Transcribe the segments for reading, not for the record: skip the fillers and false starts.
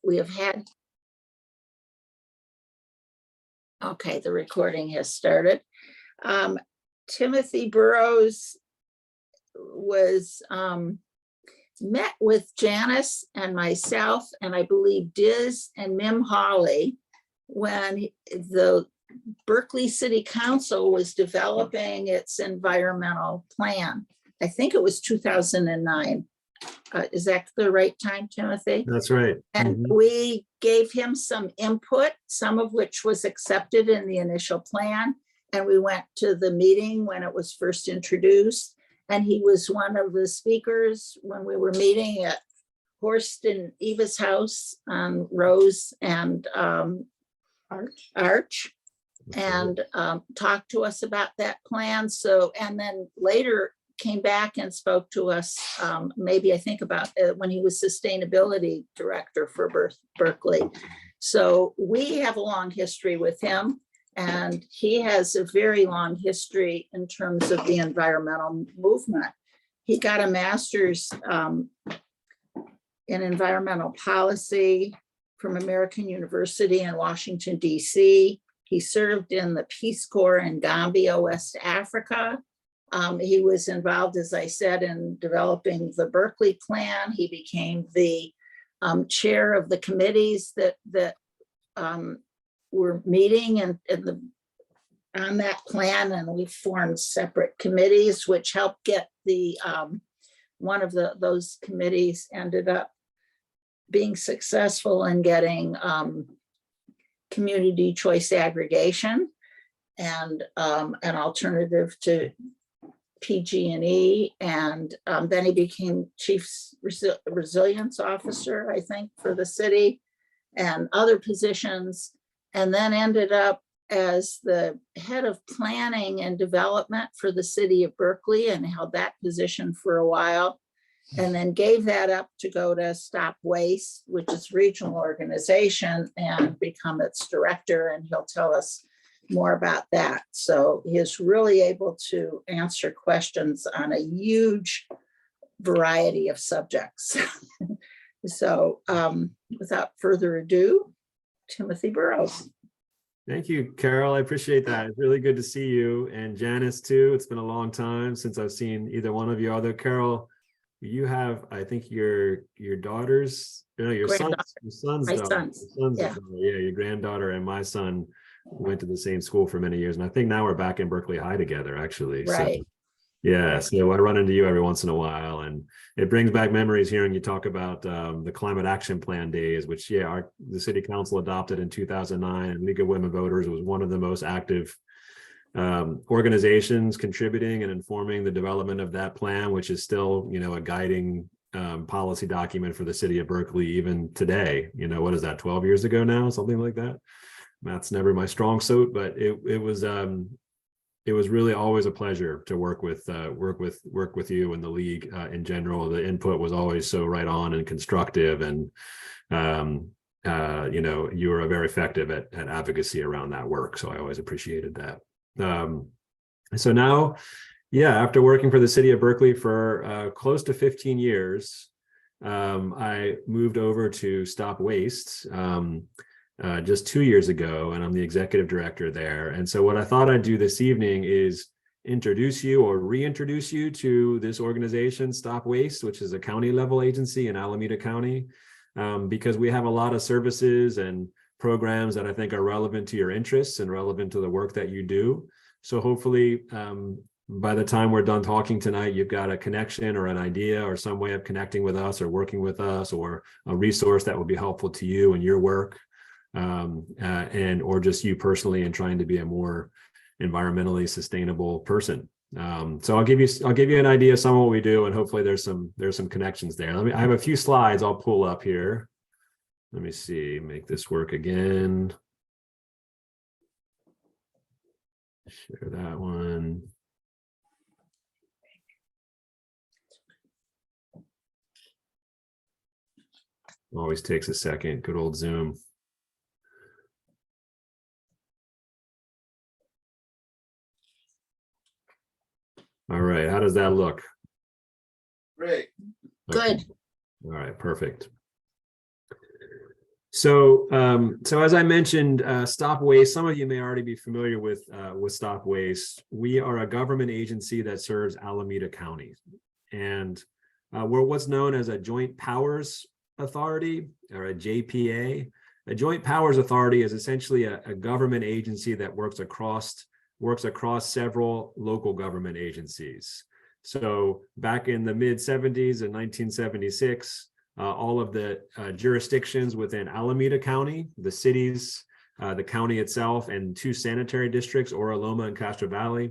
We have had. Okay, the recording has started. Timothy Burrows was met with Janice and myself, and I believe Diz and Mim Hawley, when the Berkeley City Council was developing its environmental plan. I think it was 2009. Is that the right time, Timothy? That's right. And we gave him some input, some of which was accepted in the initial plan. And we went to the meeting when it was first introduced. And he was one of the speakers when we were meeting at Horst and Eva's house on Rose and Arch, and talked to us about that plan. So, and then later came back and spoke to us, maybe I think about when he was sustainability director for Berkeley. So we have a long history with him, and he has a very long history in terms of the environmental movement. He got a master's in environmental policy from American University in Washington, DC. He served in the Peace Corps in Gambia, West Africa. He was involved, as I said, in developing the Berkeley plan. He became the chair of the committees that were meeting on that plan, and we formed separate committees, which helped get the one of those committees ended up being successful in getting community choice aggregation and an alternative to PG&E, and then he became chief resilience officer, I think, for the city and other positions, and then ended up as the head of planning and development for the city of Berkeley and held that position for a while, and then gave that up to go to StopWaste, which is a regional organization, and become its director, and he'll tell us more about that. So he is really able to answer questions on a huge variety of subjects. So without further ado, Timothy Burrows. Thank you, Carol. I appreciate that. It's really good to see you, and Janice too. It's been a long time since I've seen either one of you. Although Carol, you have, I think your daughters, your son's daughter. Yeah. Yeah, your granddaughter and my son went to the same school for many years, and I think now we're back in Berkeley High together, actually. Right. So, yeah, so I run into you every once in a while, and it brings back memories hearing you talk about the Climate Action Plan days, which, yeah, the City Council adopted in 2009, and League of Women Voters was one of the most active organizations contributing and informing the development of that plan, which is still, a guiding policy document for the city of Berkeley even today. What is that, 12 years ago now, something like that? Math's never my strong suit, but it was really always a pleasure to work with you and the league in general. The input was always so right on and constructive, and you were very effective at advocacy around that work. So I always appreciated that. So now, yeah, after working for the city of Berkeley for close to 15 years, I moved over to StopWaste just 2 years ago, and I'm the executive director there. And so what I thought I'd do this evening is introduce you or reintroduce you to this organization, StopWaste, which is a county level agency in Alameda County, because we have a lot of services and programs that I think are relevant to your interests and relevant to the work that you do. So hopefully by the time we're done talking tonight, you've got a connection or an idea or some way of connecting with us or working with us, or a resource that will be helpful to you and your work. Or just you personally in trying to be a more environmentally sustainable person. So I'll give you an idea of some of what we do, and hopefully there's some connections there. I have a few slides I'll pull up here. Let me see, make this work again. Share that one. Always takes a second, good old Zoom. All right, how does that look? Great. Okay. Good. All right, perfect. So as I mentioned, StopWaste, some of you may already be familiar with StopWaste. We are a government agency that serves Alameda County. And we're what's known as a Joint Powers Authority, or a JPA. A Joint Powers Authority is essentially a government agency that works across several local government agencies. So back in the mid-70s, in 1976, all of the jurisdictions within Alameda County, the cities, the county itself, and 2 sanitary districts, Oro Loma and Castro Valley,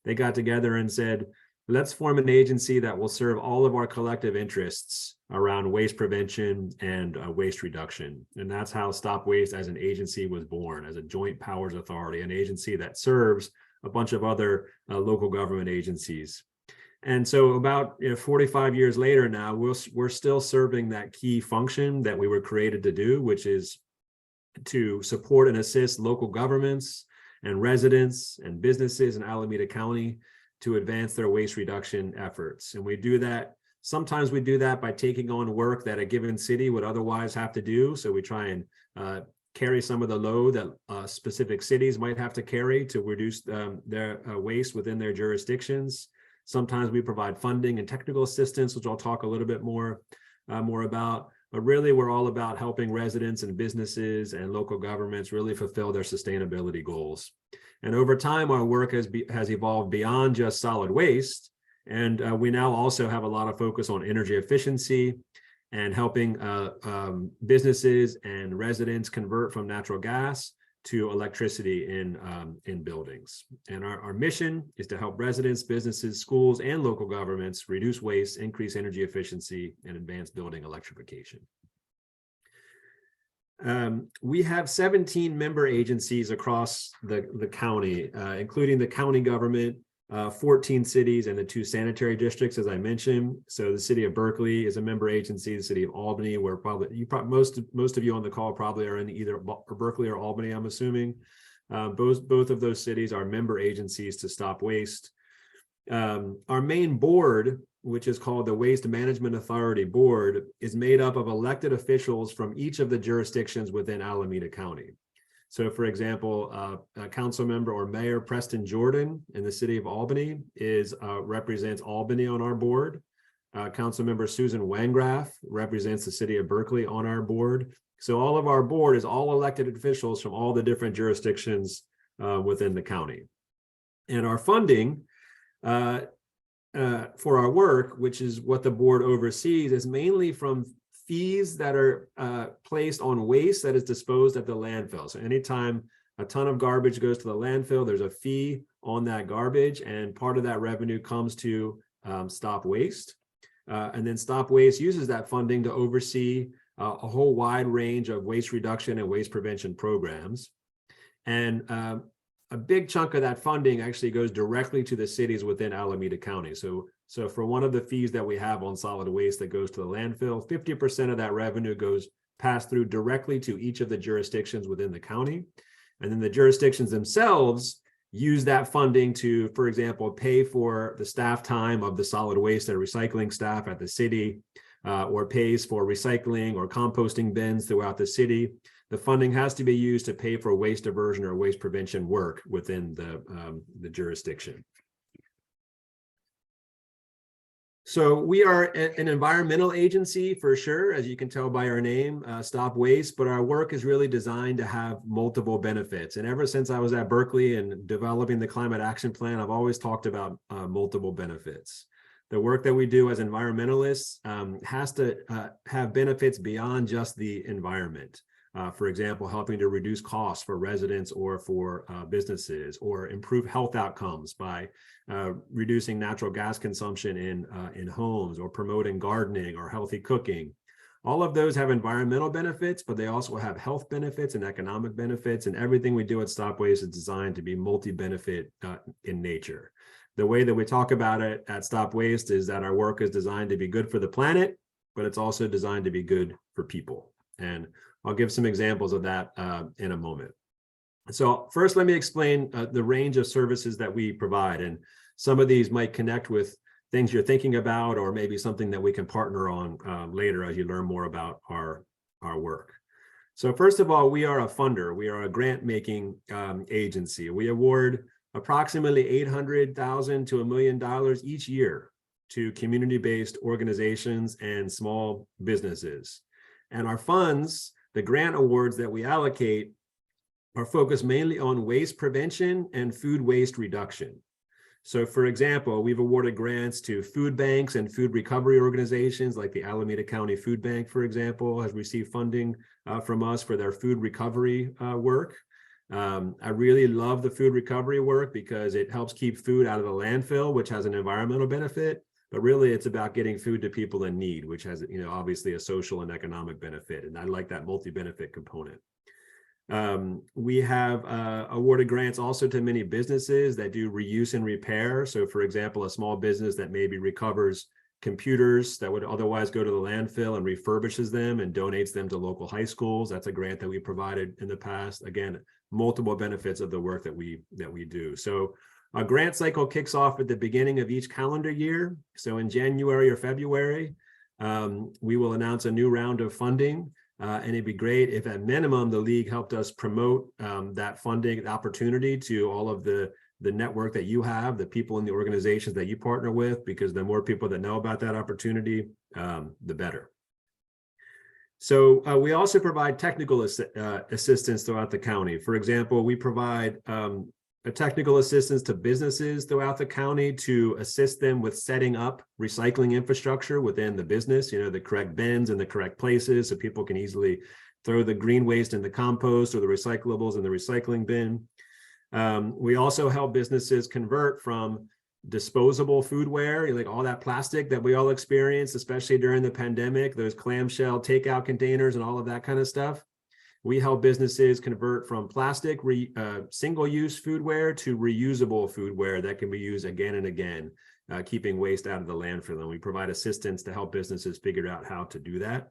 they got together and said, let's form an agency that will serve all of our collective interests around waste prevention and waste reduction. And that's how StopWaste as an agency was born, as a Joint Powers Authority, an agency that serves a bunch of other local government agencies. And so about 45 years later now, we're still serving that key function that we were created to do, which is to support and assist local governments and residents and businesses in Alameda County to advance their waste reduction efforts. And we do that. Sometimes we do that by taking on work that a given city would otherwise have to do. So we try and carry some of the load that specific cities might have to carry to reduce their waste within their jurisdictions. Sometimes we provide funding and technical assistance, which I'll talk a little bit more about. But really, we're all about helping residents and businesses and local governments really fulfill their sustainability goals. And over time, our work has evolved beyond just solid waste. And we now also have a lot of focus on energy efficiency and helping businesses and residents convert from natural gas to electricity in buildings. And our mission is to help residents, businesses, schools, and local governments reduce waste, increase energy efficiency, and advance building electrification. We have 17 member agencies across the county, including the county government, 14 cities, and the 2 sanitary districts, as I mentioned. So the city of Berkeley is a member agency, the city of Albany, where most of you on the call probably are in either Berkeley or Albany, I'm assuming. Both of those cities are member agencies to StopWaste. Our main board, which is called the Waste Management Authority Board, is made up of elected officials from each of the jurisdictions within Alameda County. So, for example, a council member or Mayor Preston Jordan in the city of Albany represents Albany on our board. Council member Susan Wangraff represents the city of Berkeley on our board. So all of our board is all elected officials from all the different jurisdictions within the county. And our funding for our work, which is what the board oversees, is mainly from fees that are placed on waste that is disposed at the landfill. So anytime a ton of garbage goes to the landfill, there's a fee on that garbage, and part of that revenue comes to StopWaste. And then StopWaste uses that funding to oversee a whole wide range of waste reduction and waste prevention programs. And a big chunk of that funding actually goes directly to the cities within Alameda County. So for one of the fees that we have on solid waste that goes to the landfill, 50% of that revenue goes passed through directly to each of the jurisdictions within the county. And then the jurisdictions themselves use that funding to, for example, pay for the staff time of the solid waste and recycling staff at the city, or pays for recycling or composting bins throughout the city. The funding has to be used to pay for waste diversion or waste prevention work within the jurisdiction. So we are an environmental agency for sure, as you can tell by our name, StopWaste, but our work is really designed to have multiple benefits. And ever since I was at Berkeley and developing the Climate Action Plan, I've always talked about multiple benefits. The work that we do as environmentalists has to have benefits beyond just the environment. For example, helping to reduce costs for residents or for businesses, or improve health outcomes by reducing natural gas consumption in homes, or promoting gardening or healthy cooking. All of those have environmental benefits, but they also have health benefits and economic benefits, and everything we do at StopWaste is designed to be multi-benefit in nature. The way that we talk about it at StopWaste is that our work is designed to be good for the planet, but it's also designed to be good for people. And I'll give some examples of that in a moment. So first, let me explain the range of services that we provide. And some of these might connect with things you're thinking about, or maybe something that we can partner on later as you learn more about our work. So first of all, we are a funder. We are a grant-making agency. We award approximately $800,000 to $1 million each year to community-based organizations and small businesses. And our funds, the grant awards that we allocate, are focused mainly on waste prevention and food waste reduction. So for example, we've awarded grants to food banks and food recovery organizations like the Alameda County Food Bank, for example, has received funding from us for their food recovery work. I really love the food recovery work because it helps keep food out of the landfill, which has an environmental benefit, but really it's about getting food to people in need, which has, obviously a social and economic benefit. And I like that multi-benefit component. We have awarded grants also to many businesses that do reuse and repair. So for example, a small business that maybe recovers computers that would otherwise go to the landfill and refurbishes them and donates them to local high schools. That's a grant that we provided in the past. Again, multiple benefits of the work that we do. So our grant cycle kicks off at the beginning of each calendar year. So in January or February, we will announce a new round of funding. And it'd be great if at minimum the league helped us promote that funding opportunity to all of the network that you have, the people in the organizations that you partner with, because the more people that know about that opportunity, the better. So we also provide technical assistance throughout the county. For example, we provide a technical assistance to businesses throughout the county to assist them with setting up recycling infrastructure within the business, the correct bins in the correct places so people can easily throw the green waste in the compost or the recyclables in the recycling bin. We also help businesses convert from disposable foodware, like all that plastic that we all experienced, especially during the pandemic, those clamshell takeout containers and all of that kind of stuff. We help businesses convert from plastic single-use foodware to reusable foodware that can be used again and again, keeping waste out of the landfill. And we provide assistance to help businesses figure out how to do that.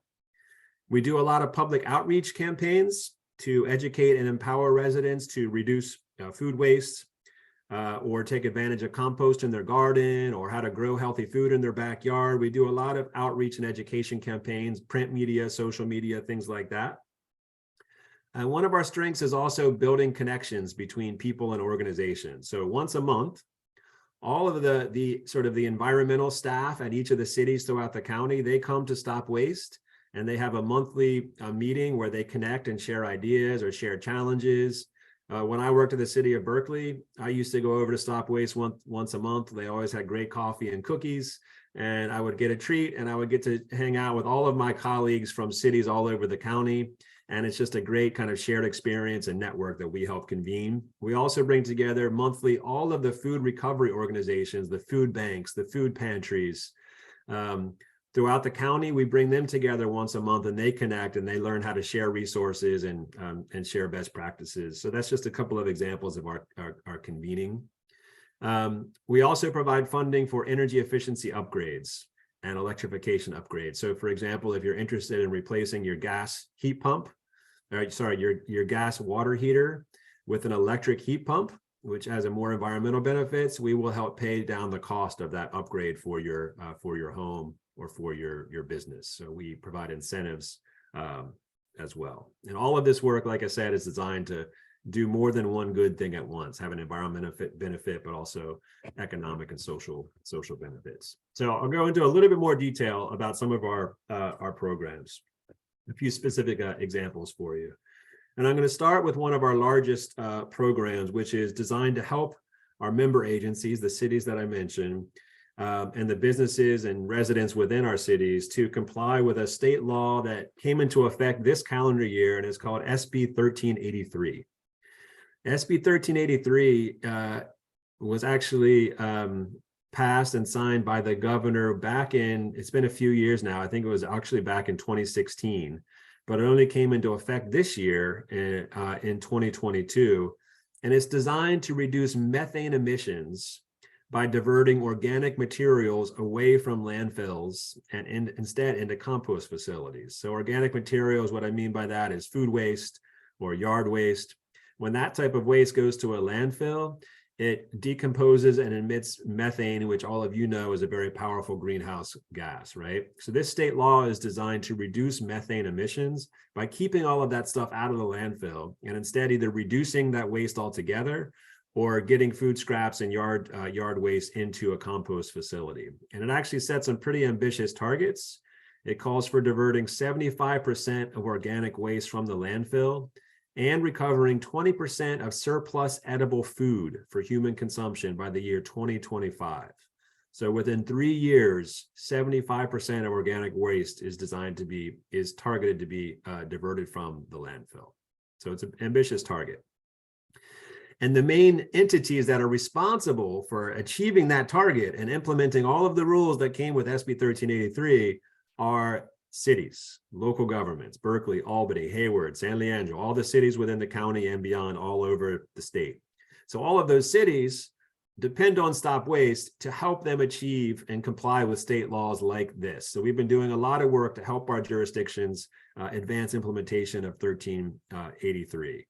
We do a lot of public outreach campaigns to educate and empower residents to reduce food waste or take advantage of compost in their garden or how to grow healthy food in their backyard. We do a lot of outreach and education campaigns, print media, social media, things like that. And one of our strengths is also building connections between people and organizations. So once a month, all of the sort of the environmental staff at each of the cities throughout the county, they come to StopWaste and they have a monthly meeting where they connect and share ideas or share challenges. When I worked at the city of Berkeley, I used to go over to StopWaste once a month. They always had great coffee and cookies, and I would get a treat and I would get to hang out with all of my colleagues from cities all over the county. And it's just a great kind of shared experience and network that we help convene. We also bring together monthly all of the food recovery organizations, the food banks, the food pantries. Throughout the county, we bring them together once a month and they connect and they learn how to share resources and share best practices. So that's just a couple of examples of our convening. We also provide funding for energy efficiency upgrades and electrification upgrades. So for example, if you're interested in replacing your gas heat pump, your gas water heater with an electric heat pump, which has a more environmental benefits, we will help pay down the cost of that upgrade for your home or for your business. So we provide incentives as well. And all of this work, like I said, is designed to do more than one good thing at once, have an environmental benefit, but also economic and social benefits. So I'll go into a little bit more detail about some of our programs, a few specific examples for you. And I'm going to start with one of our largest programs, which is designed to help our member agencies, the cities that I mentioned, and the businesses and residents within our cities to comply with a state law that came into effect this calendar year, and it's called SB 1383. SB 1383 was actually passed and signed by the governor back in, it's been a few years now, I think it was actually back in 2016, but it only came into effect this year in 2022. And it's designed to reduce methane emissions by diverting organic materials away from landfills and instead into compost facilities. So organic materials, what I mean by that is food waste or yard waste. When that type of waste goes to a landfill, it decomposes and emits methane, which all of you know is a very powerful greenhouse gas, right? So this state law is designed to reduce methane emissions by keeping all of that stuff out of the landfill, and instead either reducing that waste altogether or getting food scraps and yard waste into a compost facility. And it actually sets some pretty ambitious targets. It calls for diverting 75% of organic waste from the landfill and recovering 20% of surplus edible food for human consumption by the year 2025. So within 3 years, 75% of organic waste is targeted to be diverted from the landfill. So it's an ambitious target. And the main entities that are responsible for achieving that target and implementing all of the rules that came with SB 1383 are cities, local governments, Berkeley, Albany, Hayward, San Leandro, all the cities within the county and beyond all over the state. So all of those cities depend on StopWaste to help them achieve and comply with state laws like this. So we've been doing a lot of work to help our jurisdictions advance implementation of 1383.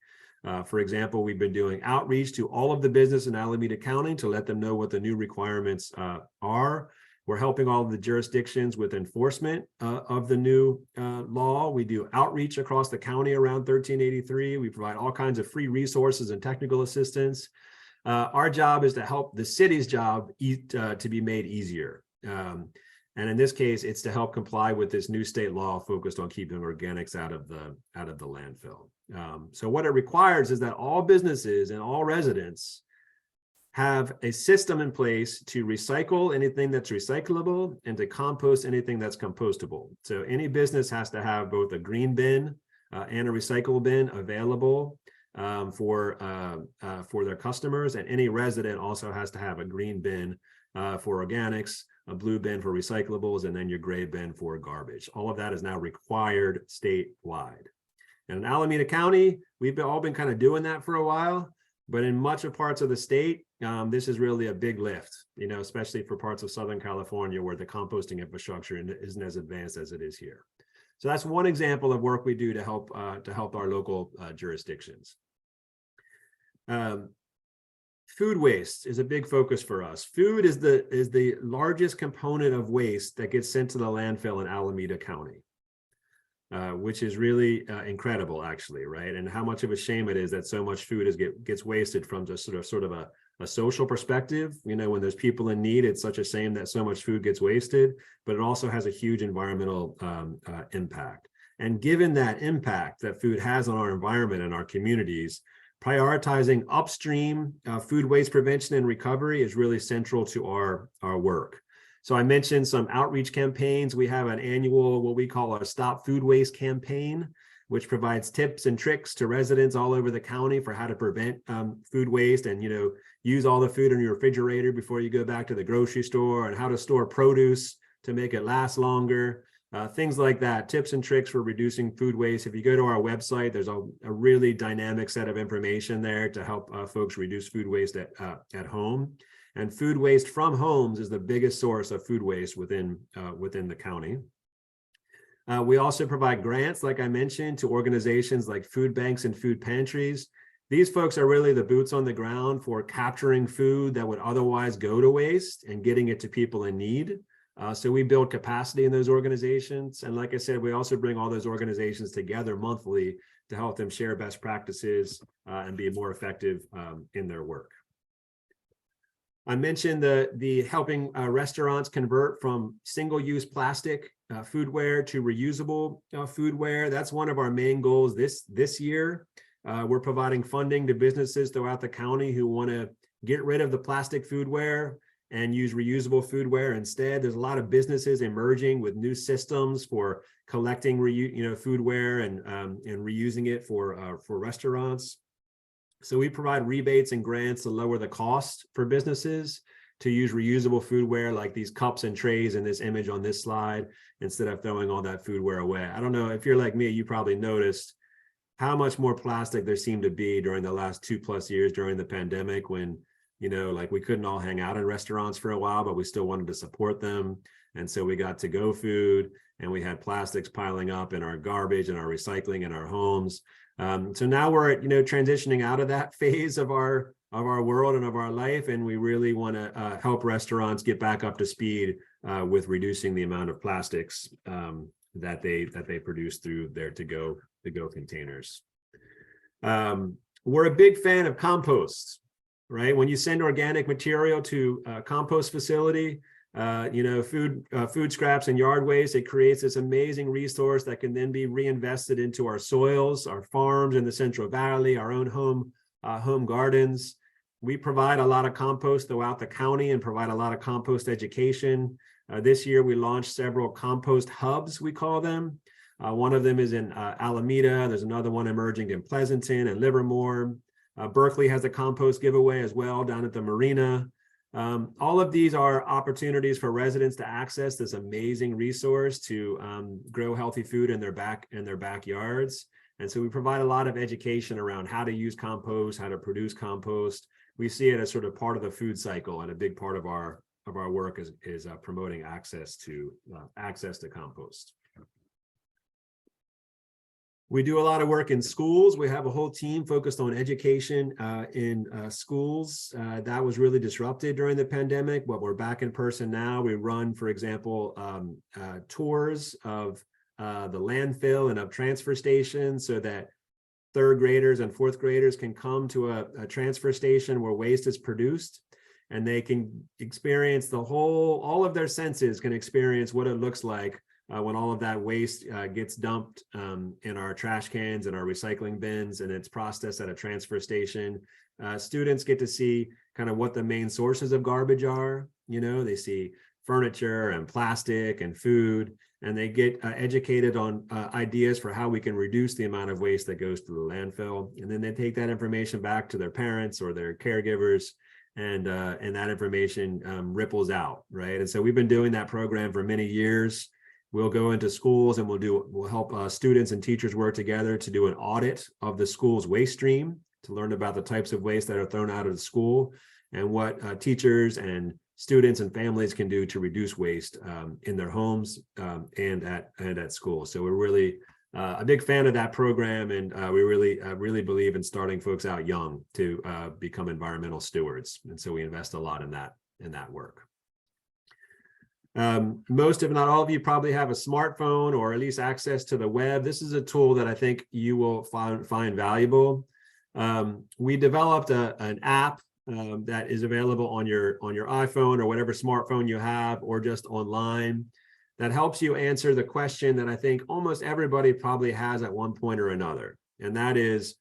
For example, we've been doing outreach to all of the business in Alameda County to let them know what the new requirements are. We're helping all of the jurisdictions with enforcement of the new law. We do outreach across the county around 1383. We provide all kinds of free resources and technical assistance. Our job is to help the city's job to be made easier. And in this case, it's to help comply with this new state law focused on keeping organics out of the landfill. So what it requires is that all businesses and all residents have a system in place to recycle anything that's recyclable and to compost anything that's compostable. So any business has to have both a green bin and a recycle bin available for their customers, and any resident also has to have a green bin for organics, a blue bin for recyclables, and then your gray bin for garbage. All of that is now required statewide. And in Alameda County, we've all been kind of doing that for a while, but in much of parts of the state, this is really a big lift, especially for parts of Southern California where the composting infrastructure isn't as advanced as it is here. So that's one example of work we do to help our local jurisdictions. Food waste is a big focus for us. Food is the largest component of waste that gets sent to the landfill in Alameda County, which is really incredible, actually, right? And how much of a shame it is that so much food gets wasted from just sort of a social perspective. When there's people in need, it's such a shame that so much food gets wasted, but it also has a huge environmental impact. And given that impact that food has on our environment and our communities, prioritizing upstream food waste prevention and recovery is really central to our work. So I mentioned some outreach campaigns. We have an annual, what we call our Stop Food Waste campaign, which provides tips and tricks to residents all over the county for how to prevent food waste and, use all the food in your refrigerator before you go back to the grocery store, and how to store produce to make it last longer. Things like that, tips and tricks for reducing food waste. If you go to our website, there's a really dynamic set of information there to help folks reduce food waste at home. And food waste from homes is the biggest source of food waste within the county. We also provide grants, like I mentioned, to organizations like food banks and food pantries. These folks are really the boots on the ground for capturing food that would otherwise go to waste and getting it to people in need. So we build capacity in those organizations. And like I said, we also bring all those organizations together monthly to help them share best practices and be more effective in their work. I mentioned the helping restaurants convert from single-use plastic foodware to reusable foodware. That's one of our main goals this year. We're providing funding to businesses throughout the county who want to get rid of the plastic foodware and use reusable foodware instead. There's a lot of businesses emerging with new systems for collecting foodware and reusing it for restaurants. So we provide rebates and grants to lower the cost for businesses to use reusable foodware, like these cups and trays in this image on this slide, instead of throwing all that foodware away. I don't know if you're like me, you probably noticed how much more plastic there seemed to be during the last 2+ years during the pandemic, when we couldn't all hang out in restaurants for a while, but we still wanted to support them. And so we got to-go food, and we had plastics piling up in our garbage and our recycling in our homes. So now we're transitioning out of that phase of our our world and of our life, and we really want to help restaurants get back up to speed with reducing the amount of plastics that they produce through their to-go containers. We're a big fan of compost, right? When you send organic material to a compost facility, food scraps and yard waste, it creates this amazing resource that can then be reinvested into our soils, our farms in the Central Valley, our own home gardens. We provide a lot of compost throughout the county and provide a lot of compost education. This year, we launched several compost hubs, we call them. One of them is in Alameda. There's another one emerging in Pleasanton and Livermore. Berkeley has a compost giveaway as well down at the marina. All of these are opportunities for residents to access this amazing resource to grow healthy food in their backyards. And so we provide a lot of education around how to use compost, how to produce compost. We see it as sort of part of the food cycle, and a big part of our work is promoting access to compost. We do a lot of work in schools. We have a whole team focused on education in schools. That was really disrupted during the pandemic, but we're back in person now. We run, for example, tours of the landfill and of transfer stations so that third graders and fourth graders can come to a transfer station where waste is produced, and they can experience all of their senses can experience what it looks like when all of that waste gets dumped in our trash cans and our recycling bins, and it's processed at a transfer station. Students get to see kind of what the main sources of garbage are. They see furniture and plastic and food, and they get educated on ideas for how we can reduce the amount of waste that goes to the landfill. And then they take that information back to their parents or their caregivers, and that information ripples out, right? And so we've been doing that program for many years. We'll go into schools and we'll help students and teachers work together to do an audit of the school's waste stream, to learn about the types of waste that are thrown out of the school, and what teachers and students and families can do to reduce waste in their homes and at school. So we're really a big fan of that program, and we really believe in starting folks out young to become environmental stewards. And so we invest a lot in that work. Most, if not all of you, probably have a smartphone or at least access to the web. This is a tool that I think you will find valuable. We developed an app that is available on your iPhone or whatever smartphone you have, or just online, that helps you answer the question that I think almost everybody probably has at one point or another. And that is,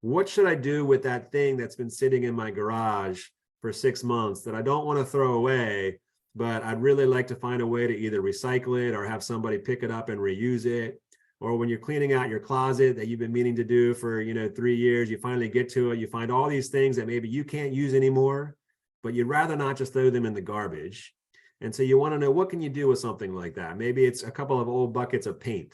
what should I do with that thing that's been sitting in my garage for 6 months that I don't want to throw away, but I'd really like to find a way to either recycle it or have somebody pick it up and reuse it? Or when you're cleaning out your closet that you've been meaning to do for 3 years, you finally get to it, you find all these things that maybe you can't use anymore, but you'd rather not just throw them in the garbage. And so you want to know, what can you do with something like that? Maybe it's a couple of old buckets of paint,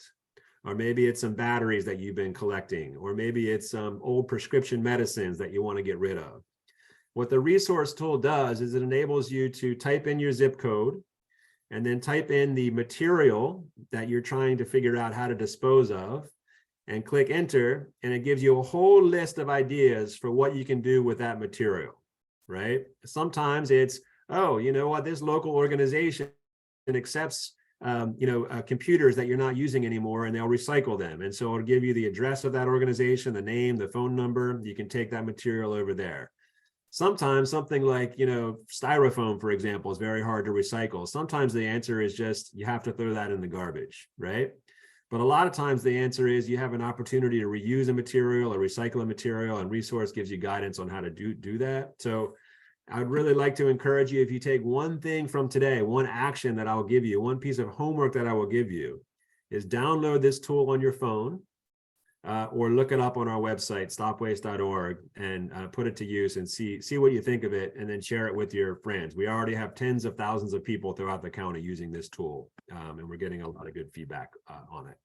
or maybe it's some batteries that you've been collecting, or maybe it's some old prescription medicines that you want to get rid of. What the resource tool does is it enables you to type in your zip code and then type in the material that you're trying to figure out how to dispose of, and click enter, and it gives you a whole list of ideas for what you can do with that material, right? Sometimes it's, oh, you know what, this local organization accepts computers that you're not using anymore, and they'll recycle them. And so it'll give you the address of that organization, the name, the phone number. You can take that material over there. Sometimes something like, styrofoam, for example, is very hard to recycle. Sometimes the answer is just, you have to throw that in the garbage, right? But a lot of times the answer is you have an opportunity to reuse a material or recycle a material, and Resource gives you guidance on how to do that. So I'd really like to encourage you, if you take one thing from today, one action that I'll give you, one piece of homework that I will give you, is download this tool on your phone, or look it up on our website, stopwaste.org, and put it to use and see what you think of it, and then share it with your friends. We already have tens of thousands of people throughout the county using this tool, and we're getting a lot of good feedback on it.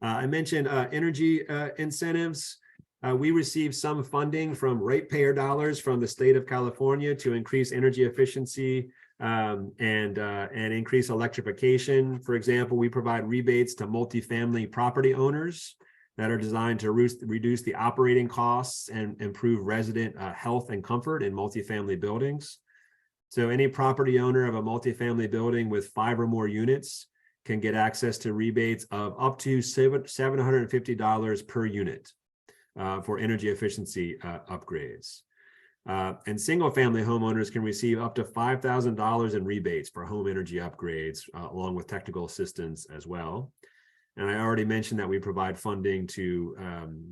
I mentioned energy incentives. We received some funding from ratepayer dollars from the state of California to increase energy efficiency and increase electrification. For example, we provide rebates to multifamily property owners that are designed to reduce the operating costs and improve resident health and comfort in multifamily buildings. So any property owner of a multifamily building with 5 or more units can get access to rebates of up to $750 per unit for energy efficiency upgrades. And single-family homeowners can receive up to $5,000 in rebates for home energy upgrades, along with technical assistance as well. And I already mentioned that we provide funding to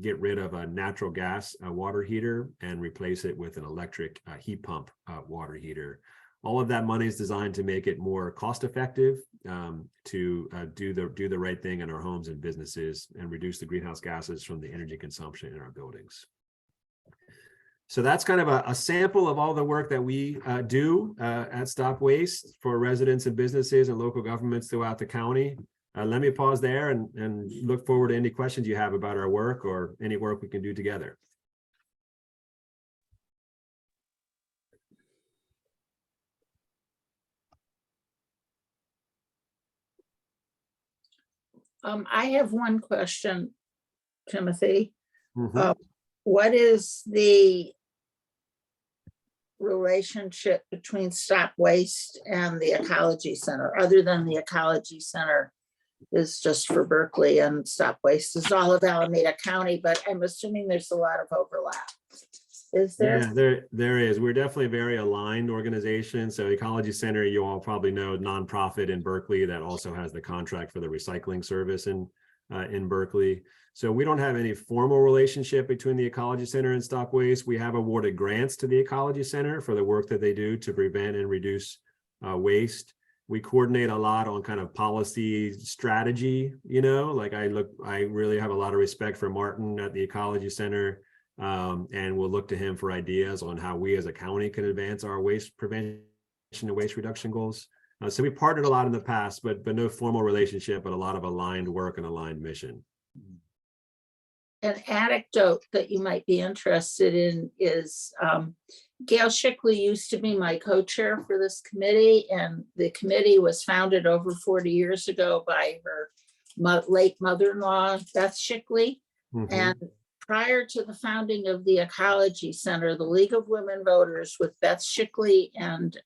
get rid of a natural gas water heater and replace it with an electric heat pump water heater. All of that money is designed to make it more cost-effective to do the right thing in our homes and businesses and reduce the greenhouse gases from the energy consumption in our buildings. So that's kind of a sample of all the work that we do at StopWaste for residents and businesses and local governments throughout the county. Let me pause there and look forward to any questions you have about our work or any work we can do together. I have one question, Timothy. Mhm. What is the relationship between StopWaste and the Ecology Center, other than the Ecology Center is just for Berkeley and StopWaste is all of Alameda County, but I'm assuming there's a lot of overlap. Is there? Yeah, there is. We're definitely a very aligned organization. So Ecology Center, you all probably know, nonprofit in Berkeley that also has the contract for the recycling service in Berkeley. So we don't have any formal relationship between the Ecology Center and StopWaste. We have awarded grants to the Ecology Center for the work that they do to prevent and reduce waste. We coordinate a lot on kind of policy strategy, like I really have a lot of respect for Martin at the Ecology Center. And we'll look to him for ideas on how we as a county can advance our waste prevention and waste reduction goals. So we partnered a lot in the past, but no formal relationship, but a lot of aligned work and aligned mission. An anecdote that you might be interested in is Gail Shickley used to be my co-chair for this committee, and the committee was founded over 40 years ago by her late mother-in-law, Beth Shickley. Mm-hmm. And prior to the founding of the Ecology Center, the League of Women Voters with Beth Shickley and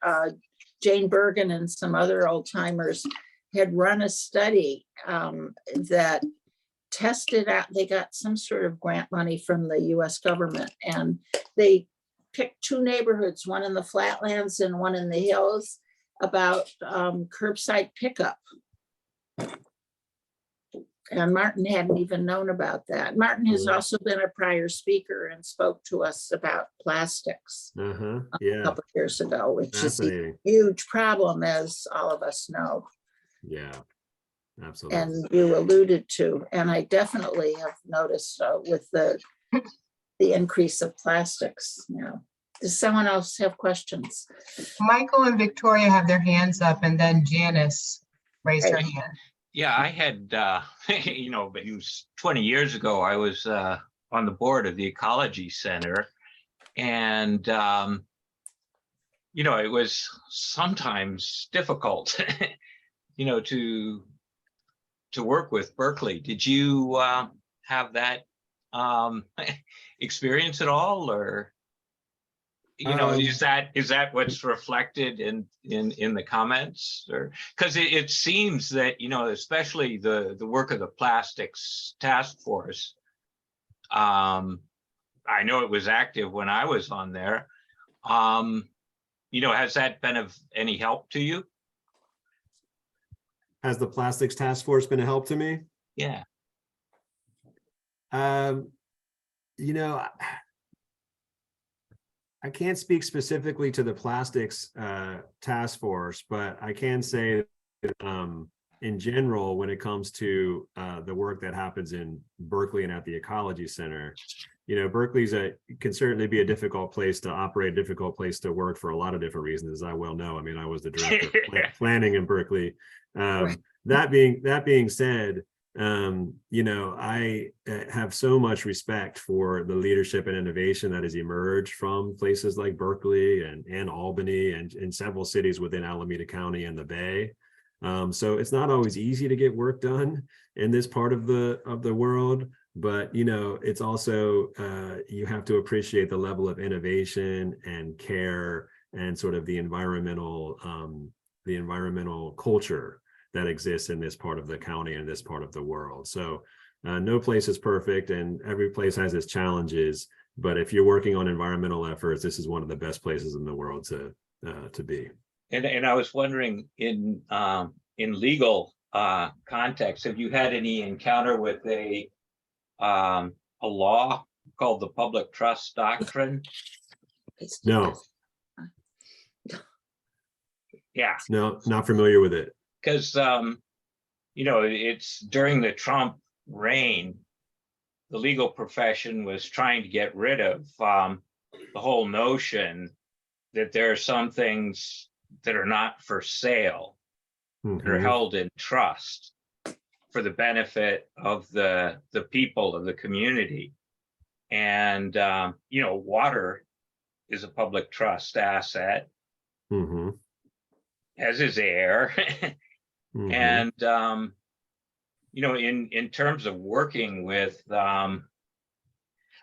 Jane Bergen and some other old timers had run a study that tested out, they got some sort of grant money from the US government, and they picked 2 neighborhoods, one in the flatlands and one in the hills, about curbside pickup. And Martin hadn't even known about that. Martin has also been a prior speaker and spoke to us about plastics Yeah. a couple of years ago, which is a huge problem, as all of us know. Yeah, absolutely. And you alluded to, and I definitely have noticed with the increase of plastics now. Does someone else have questions? Michael and Victoria have their hands up, and then Janice raised her hand. Yeah, I had, but it was 20 years ago, I was on the board of the Ecology Center. And, it was sometimes difficult, to work with Berkeley. Did you have that experience at all, or? Is that what's reflected in the comments, or because it seems that especially the work of the plastics task force, I know it was active when I was on there. Has that been of any help to you? Has the plastics task force been a help to me? Yeah. I can't speak specifically to the plastics task force, but I can say that, in general, when it comes to the work that happens in Berkeley and at the Ecology Center, Berkeley's can certainly be a difficult place to operate, difficult place to work for a lot of different reasons, as I well know. I mean, I was the director of planning in Berkeley. Right. That being said, I have so much respect for the leadership and innovation that has emerged from places like Berkeley and Albany and several cities within Alameda County and the Bay. So it's not always easy to get work done in this part of the world, but you know, it's also you have to appreciate the level of innovation and care and sort of the environmental culture that exists in this part of the county and this part of the world. So no place is perfect, and every place has its challenges. But if you're working on environmental efforts, this is one of the best places in the world to be. And I was wondering, in legal context, have you had any encounter with a law called the public trust doctrine? No. Yeah, No, not familiar with it. because you know, it's during the Trump reign, the legal profession was trying to get rid of the whole notion that there are some things that are not for sale, that are Mhm. held in trust for the benefit of the people of the community. And you know, water is a public trust asset, Mhm. as is air. Mhm. And you know, in terms of working with, I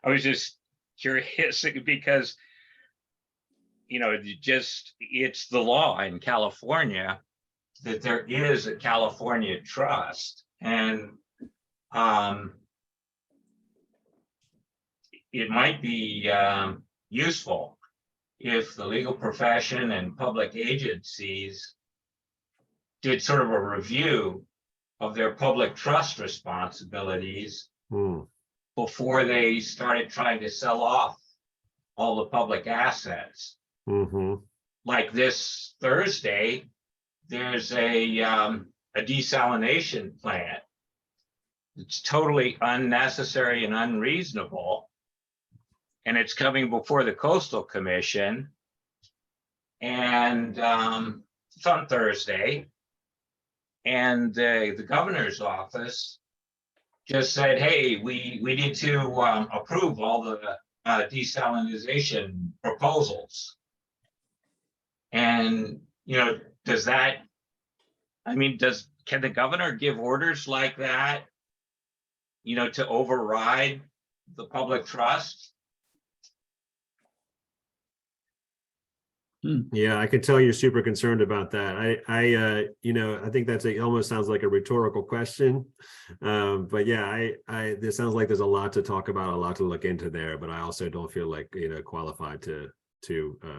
was just curious because, you know, it's the law in California that there is a California trust, and it might be useful if the legal profession and public agencies did sort of a review of their public trust responsibilities Mm. before they started trying to sell off all the public assets. Mhm. Like this Thursday, there's a desalination plant. It's totally unnecessary and unreasonable. And it's coming before the Coastal Commission. And it's on Thursday. And the governor's office just said, hey, we need to approve all the desalination proposals. And, you know, does that, I mean, can the governor give orders like that, you know, to override the public trust? Yeah, I can tell you're super concerned about that. You know, I think it almost sounds like a rhetorical question. But yeah, this sounds like there's a lot to talk about, a lot to look into there, but I also don't feel like, you know, qualified to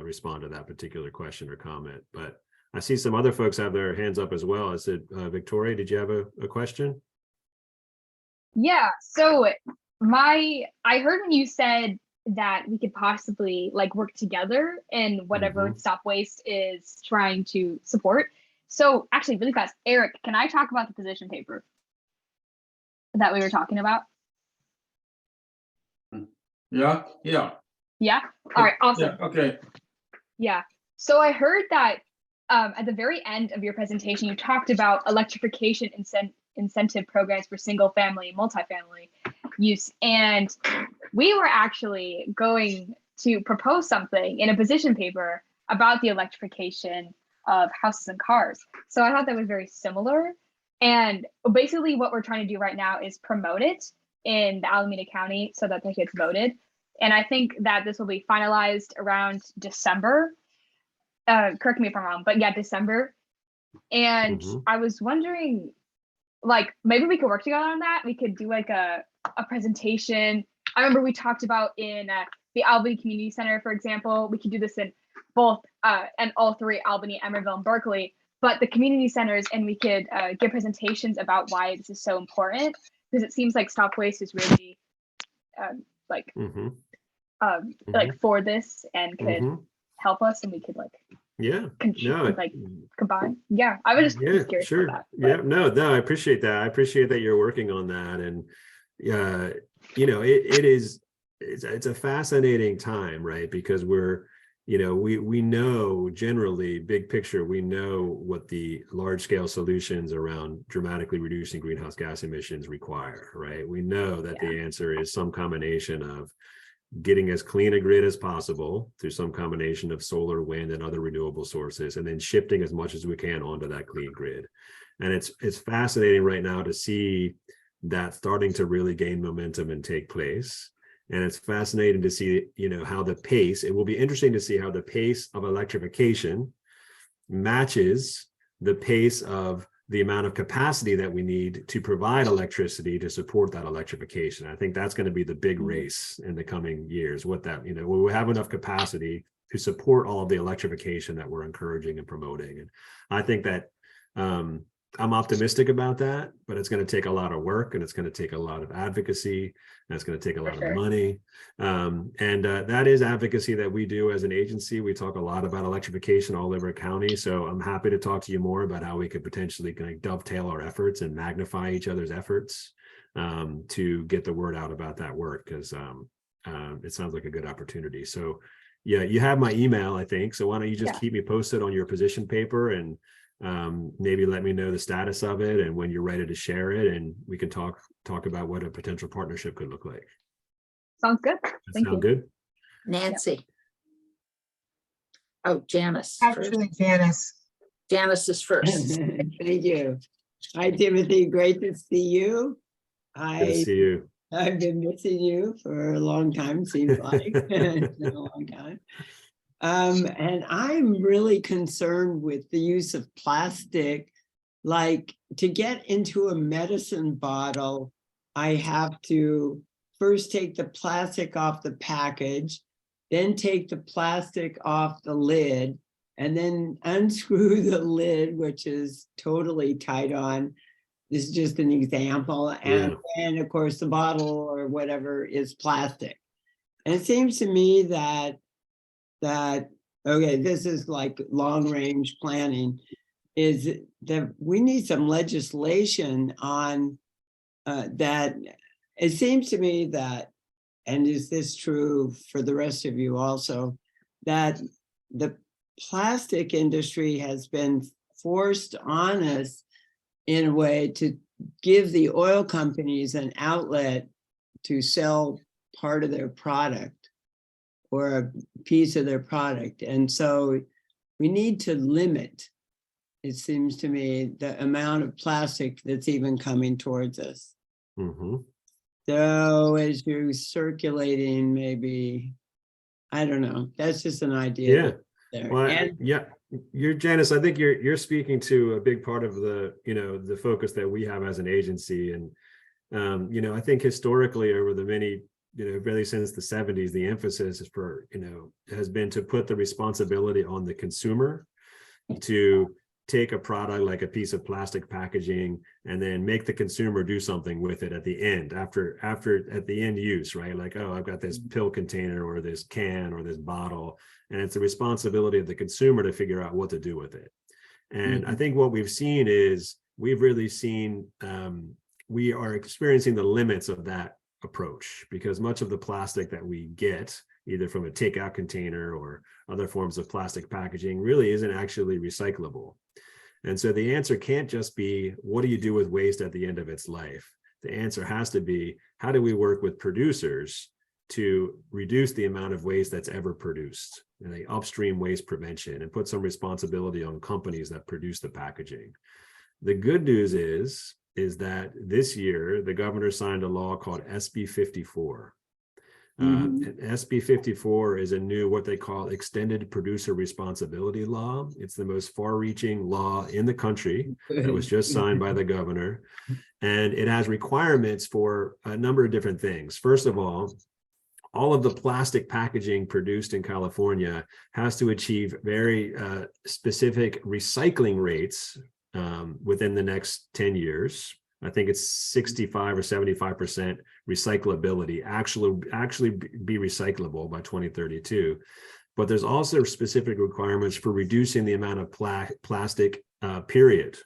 respond to that particular question or comment. But I see some other folks have their hands up as well. I said, Victoria, did you have a question? Yeah, so I heard when you said that we could possibly like work together in whatever StopWaste is trying to support. So actually really fast, Eric, can I talk about the position paper that we were talking about? Yeah. Yeah. All right, awesome. Yeah, okay. Yeah. So I heard that at the very end of your presentation, you talked about electrification incentive programs for single family, multifamily use. And we were actually going to propose something in a position paper about the electrification of houses and cars. So I thought that was very similar. And basically what we're trying to do right now is promote it in the Alameda County so that it gets voted. And I think that this will be finalized around December. Correct me if I'm wrong, but yeah, December. And I was wondering, like, maybe we could work together on that. We could do like a presentation. I remember we talked about in the Albany Community Center, for example. We could do this in both and all three, Albany, Emeryville, and Berkeley, but the community centers, and we could give presentations about why this is so important, because it seems like StopWaste is really like for this and could help us, and we could like combine. Yeah, I was just curious sure. about that. Yeah, no, I appreciate that. I appreciate that you're working on that. And you know, it's a fascinating time, right? Because we're, you know, we know generally, big picture, we know what the large scale solutions around dramatically reducing greenhouse gas emissions require, right? We know that the answer is some combination of getting as clean a grid as possible through some combination of solar, wind, and other renewable sources, and then shifting as much as we can onto that clean grid. And it's fascinating right now to see that's starting to really gain momentum and take place. And it's fascinating to see, how the pace, it will be interesting to see how the pace of electrification matches the pace of the amount of capacity that we need to provide electricity to support that electrification. I think that's going to be the big race in the coming years. What that, will we have enough capacity to support all of the electrification that we're encouraging and promoting? And I think that I'm optimistic about that, but it's going to take a lot of work, and it's going to take a lot of advocacy, and it's going to take a lot of money. That is advocacy that we do as an agency. We talk a lot about electrification all over county. So I'm happy to talk to you more about how we could potentially kind of dovetail our efforts and magnify each other's efforts to get the word out about that work, because it sounds like a good opportunity. So yeah, you have my email, I think. So why don't you just keep me posted on your position paper, and maybe let me know the status of it and when you're ready to share it, and we can talk about what a potential partnership could look like. Sounds good. Thank Sound you. good? Nancy. Oh, Janice. first. Actually, Janice. Janice is first. Thank you. Hi, Timothy. Great to see you. Good to see you. I've been missing you for a long time, seems like. It's been a long time. And I'm really concerned with the use of plastic. Like, to get into a medicine bottle, I have to first take the plastic off the package, then take the plastic off the lid, and then unscrew the lid, which is totally tight on. This is just an example. And then, of course, the bottle or whatever is plastic. And it seems to me that okay, this is like long range planning, is that we need some legislation on that. It seems to me that, and is this true for the rest of you also, that the plastic industry has been forced on us in a way to give the oil companies an outlet to sell part of their product or a piece of their product. And so we need to limit, it seems to me, the amount of plastic that's even coming towards us. Mm-hmm. So as you're circulating, maybe, I don't know, that's just an idea. Yeah. There. Well, And you're Janice, I think you're speaking to a big part of the, the focus that we have as an agency. And, I think historically over the many, really since the 70s, the emphasis is has been to put the responsibility on the consumer to take a product like a piece of plastic packaging and then make the consumer do something with it at the end, after at the end use, right? Like, oh, I've got this pill container or this can or this bottle, and it's the responsibility of the consumer to figure out what to do with it. And I think what we've seen is we are experiencing the limits of that approach, because much of the plastic that we get either from a takeout container or other forms of plastic packaging really isn't actually recyclable. And so the answer can't just be, what do you do with waste at the end of its life? The answer has to be, how do we work with producers to reduce the amount of waste that's ever produced, and the upstream waste prevention, and put some responsibility on companies that produce the packaging. The good news is that this year, the governor signed a law called SB 54. And SB 54 is a new, what they call extended producer responsibility law. It's the most far-reaching law in the country that was just signed by the governor. And it has requirements for a number of different things. First of all of the plastic packaging produced in California has to achieve very specific recycling rates within the next 10 years. I think it's 65 or 75% recyclability, actually be recyclable by 2032. But there's also specific requirements for reducing the amount of plastic, period,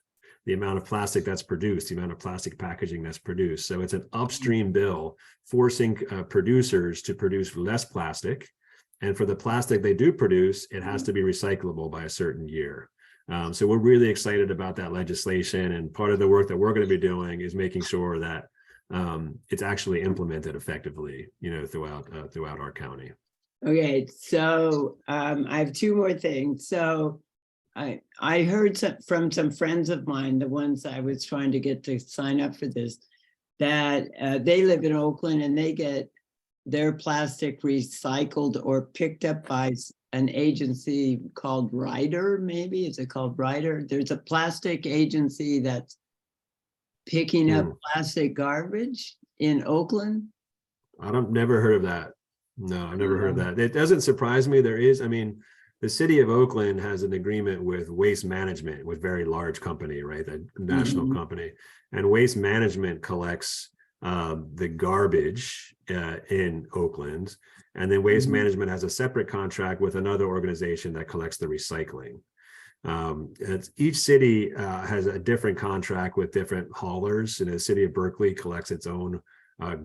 the amount of plastic that's produced, the amount of plastic packaging that's produced. So it's an upstream bill forcing producers to produce less plastic. And for the plastic they do produce, it has to be recyclable by a certain year. So we're really excited about that legislation, and part of the work that we're going to be doing is making sure that it's actually implemented effectively, throughout our county. okay, so I have two more things. So I heard from some friends of mine, the ones I was trying to get to sign up for this, that they live in Oakland and they get their plastic recycled or picked up by an agency called Ryder, maybe. Is it called Ryder? There's a plastic agency that's picking up plastic garbage in Oakland. Never heard of that. No, I've never heard of that. It doesn't surprise me. There is, I mean, the city of Oakland has an agreement with Waste Management, with very large company, right? The national company, and Waste Management collects the garbage in Oakland, and then Waste Management has a separate contract with another organization that collects the recycling. Each city has a different contract with different haulers, and the city of Berkeley collects its own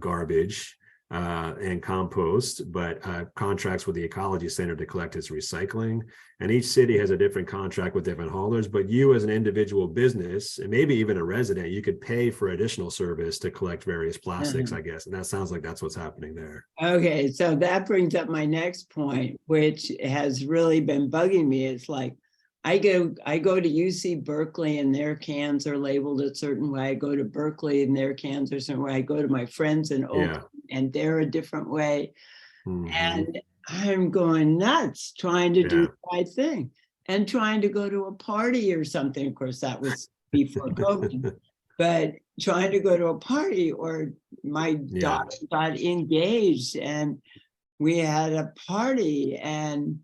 garbage and compost, but contracts with the Ecology Center to collect its recycling. And each city has a different contract with different haulers, but you as an individual business, and maybe even a resident, you could pay for additional service to collect various plastics, I guess. And that sounds like that's what's happening there. Okay, so that brings up my next point, which has really been bugging me. It's like, I go to UC Berkeley and their cans are labeled a certain way. I go to Berkeley and their cans are a certain way. I go to my friends in Oakland and they're a different way. And I'm going nuts trying to do the right thing and trying to go to a party or something. Of course, that was before COVID, but trying to go to a party, or my daughter got engaged and we had a party, and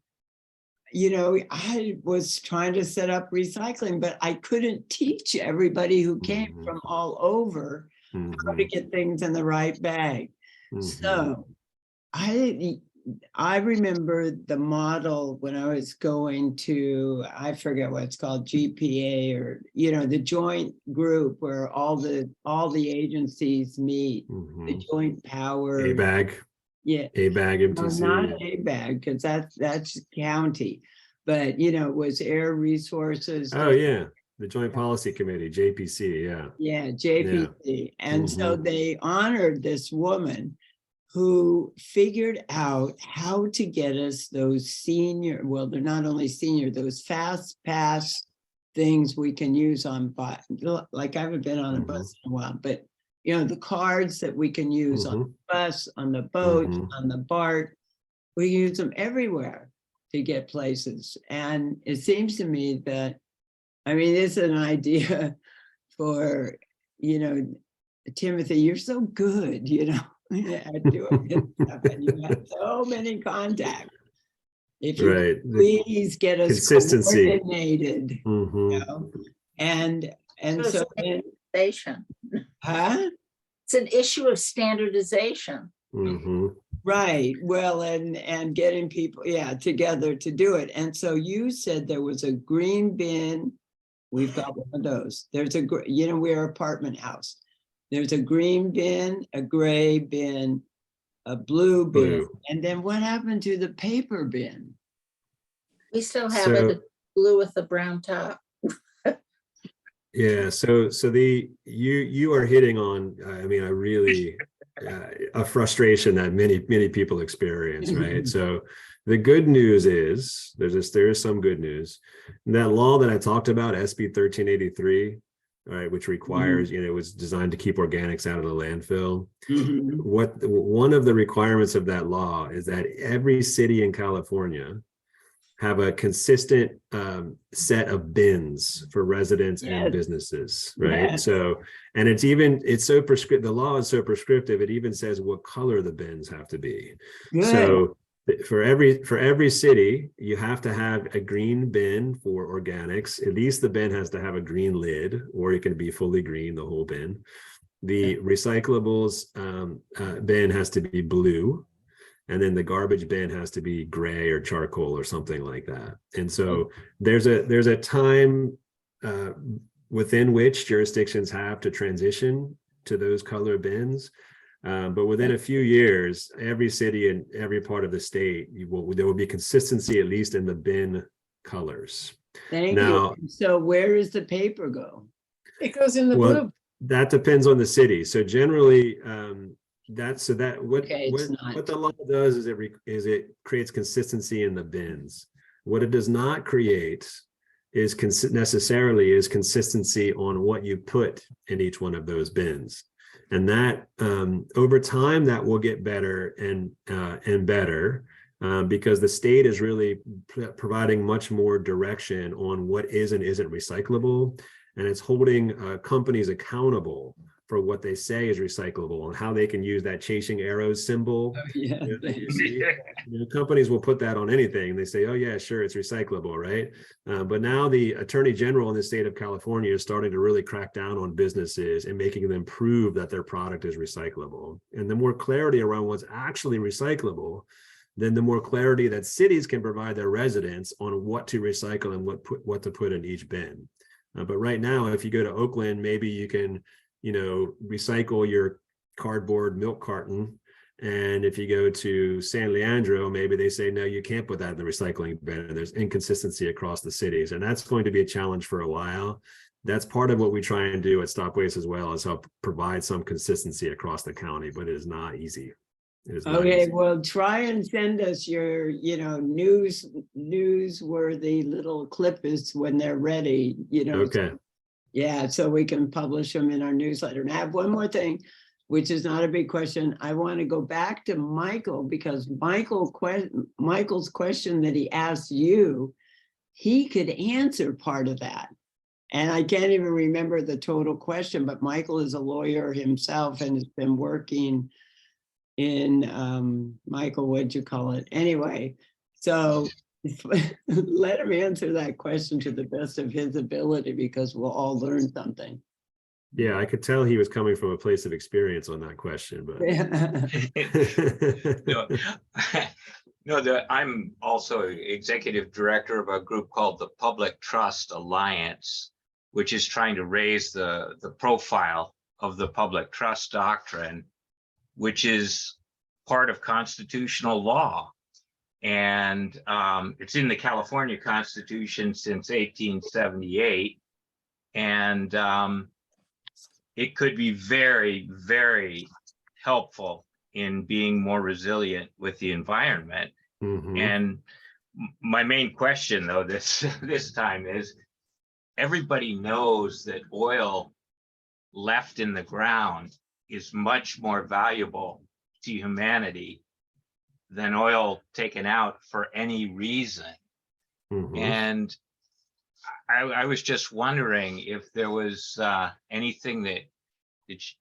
you know, I was trying to set up recycling, but I couldn't teach everybody who came from all over how to get things in the right bag. So I remember the model when I was going to, I forget what it's called, GPA, or, you know, the joint group where all the agencies meet, the joint power. ABAG. Yeah. ABAG, MTC. No, not ABAG, because that's county, but you know, it was Air Resources. Oh yeah, the Joint Policy Committee, JPC. Yeah, JPC. And so they honored this woman who figured out how to get us those senior, well, they're not only senior, those fast pass things we can use on, like I haven't been on a bus in a while, but you know, the cards that we can use on the bus, on the boat, on the BART, we use them everywhere to get places. And it seems to me that, I mean, it's an idea for, you know, Timothy, you're so good, you know, at doing this stuff, and you have so many contacts. If you please get us consistency coordinated, you know, and so then, it's an issue of standardization. Right. Well, and getting people, together to do it. And so you said there was a green bin. We've got one of those. There's a, you know, we're an apartment house. There's a green bin, a gray bin, a blue bin. And then what happened to the paper bin? We still have it, blue with the brown top. Yeah, so you are hitting on, I mean, a really a frustration that many people experience, right? So the good news is there is some good news. That law that I talked about, SB 1383, right, which requires, you know, it was designed to keep organics out of the landfill. One of the requirements of that law is that every city in California have a consistent set of bins for residents and businesses, right? So, and it's so prescriptive, the law is so prescriptive, it even says what color the bins have to be. So for every city, you have to have a green bin for organics. At least the bin has to have a green lid, or it can be fully green, the whole bin. The recyclables bin has to be blue. And then the garbage bin has to be gray or charcoal or something like that. And so there's a time within which jurisdictions have to transition to those color bins. But within a few years, every city and every part of the state, there will be consistency, at least in the bin colors. Thank you. So where does the paper go? It goes in the blue. That depends on the city. So generally, what the law does is it creates consistency in the bins. What it does not create is necessarily consistency on what you put in each one of those bins. And that over time, that will get better and better because the state is really providing much more direction on what is and isn't recyclable. And it's holding companies accountable for what they say is recyclable and how they can use that chasing arrows symbol. Oh, yeah. Companies will put that on anything. They say, oh yeah, sure, it's recyclable, right? But now the Attorney General in the state of California is starting to really crack down on businesses and making them prove that their product is recyclable. And the more clarity around what's actually recyclable, then the more clarity that cities can provide their residents on what to recycle and what to put in each bin. But right now, if you go to Oakland, maybe you can, recycle your cardboard milk carton. And if you go to San Leandro, maybe they say, no, you can't put that in the recycling bin. And there's inconsistency across the cities. And that's going to be a challenge for a while. That's part of what we try and do at StopWaste as well, is help provide some consistency across the county, but it is not easy. Okay, well, try and send us your, newsworthy little clippers when they're ready, Okay. Yeah, so we can publish them in our newsletter. And I have one more thing, which is not a big question. I want to go back to Michael because Michael's question that he asked you, he could answer part of that. And I can't even remember the total question, but Michael is a lawyer himself and has been working in, Michael, what'd you call it? Anyway, so let him answer that question to the best of his ability because we'll all learn something. Yeah, I could tell he was coming from a place of experience on that question, but I'm also executive director of a group called the Public Trust Alliance, which is trying to raise the profile of the public trust doctrine, which is part of constitutional law. And it's in the California Constitution since 1878. And it could be very, very helpful in being more resilient with the environment. Mhm. And my main question, though, this time is, everybody knows that oil left in the ground is much more valuable to humanity than oil taken out for any reason. Mhm. And I was just wondering if there was anything that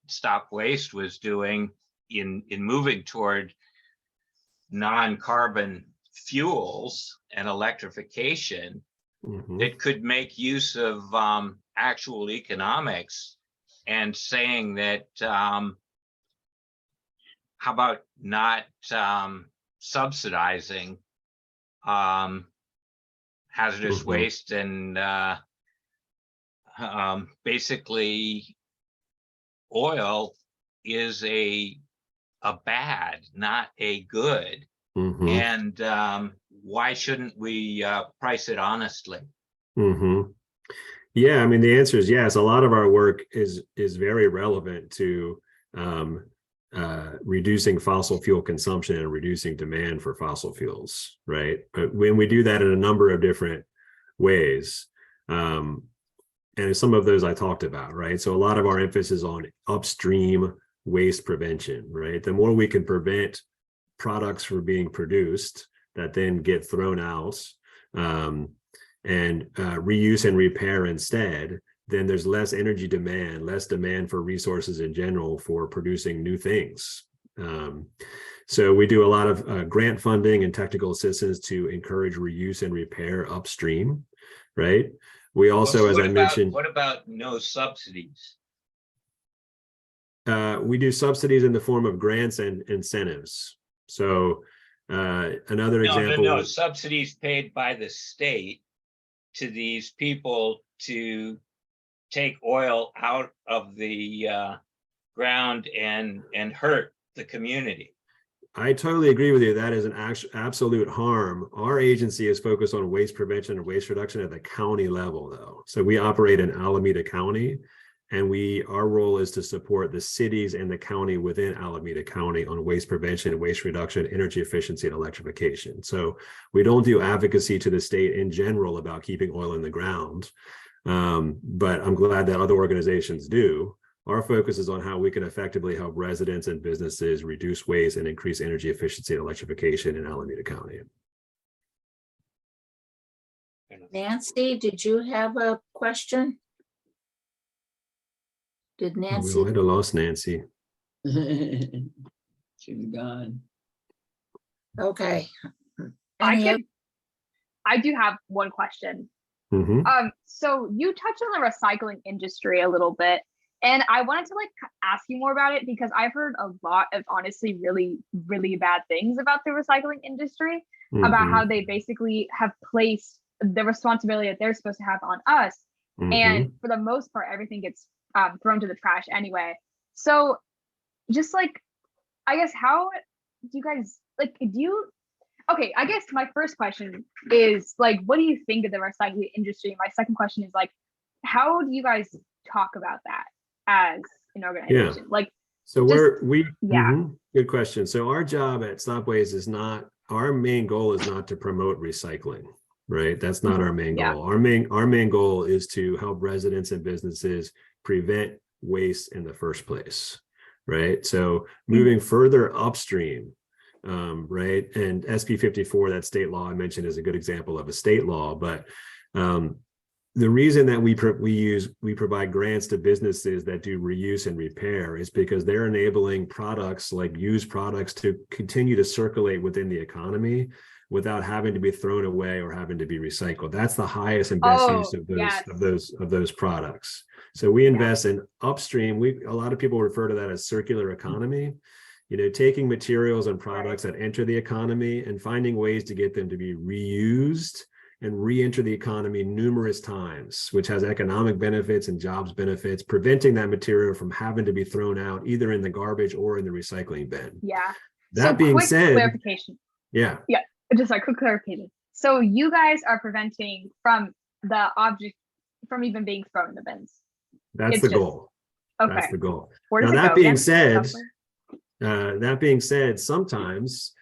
StopWaste was doing in moving toward non-carbon fuels and electrification Mhm. that could make use of actual economics and saying that how about not subsidizing hazardous Mhm. waste and basically oil is a bad, not a good. Mhm. And why shouldn't we price it honestly? Mhm. Yeah, I mean, the answer is yes. A lot of our work is very relevant to reducing fossil fuel consumption and reducing demand for fossil fuels, right? But when we do that in a number of different ways, and some of those I talked about, right? So a lot of our emphasis on upstream waste prevention, right? The more we can prevent products from being produced that then get thrown out, and reuse and repair instead, then there's less energy demand, less demand for resources in general for producing new things. So we do a lot of grant funding and technical assistance to encourage reuse and repair upstream, right? We also, as I mentioned, what about no subsidies? We do subsidies in the form of grants and incentives. So another example. No, subsidies paid by the state to these people to take oil out of the ground and hurt the community. I totally agree with you. That is an absolute harm. Our agency is focused on waste prevention and waste reduction at the county level, though. So we operate in Alameda County, and our role is to support the cities and the county within Alameda County on waste prevention, waste reduction, energy efficiency, and electrification. So we don't do advocacy to the state in general about keeping oil in the ground. But I'm glad that other organizations do. Our focus is on how we can effectively help residents and businesses reduce waste and increase energy efficiency and electrification in Alameda County. Nancy, did you have a question? Did We Nancy? might have lost Nancy. She's gone. Okay. I do have one question. Mhm. So you touched on the recycling industry a little bit, and I wanted to like ask you more about it because I've heard a lot of honestly really, really bad things about the recycling industry, about Mhm. how they basically have placed the responsibility that they're supposed to have on us. Mhm. And for the most part, everything gets thrown to the trash anyway. So just like, I guess, how do you guys like, okay, I guess my first question is like, what do you think of the recycling industry? My second question is like, how do you guys talk about that as an organization? Like, So yeah. Good question. So our job at StopWaste is not, our main goal is not to promote recycling, right? That's not our main Yeah. goal. Our main goal is to help residents and businesses prevent waste in the first place, right? So moving further upstream, right? And SB 54, that state law I mentioned, is a good example of a state law, but the reason that we provide grants to businesses that do reuse and repair is because they're enabling products like used products to continue to circulate within the economy without having to be thrown away or having to be recycled. That's the highest and best use of those products. So we invest in upstream. A lot of people refer to that as circular economy. You know, taking materials and products that enter the economy and finding ways to get them to be reused and re-enter the economy numerous times, which has economic benefits and jobs benefits, preventing that material from having to be thrown out either in the garbage or in the recycling bin. Yeah. That being said, clarification. Yeah. Yeah, just a quick clarification. So you guys are preventing from the object from even being thrown in the bins. That's the goal. Okay. That's the goal. Where does now, it that go being again? said, sometimes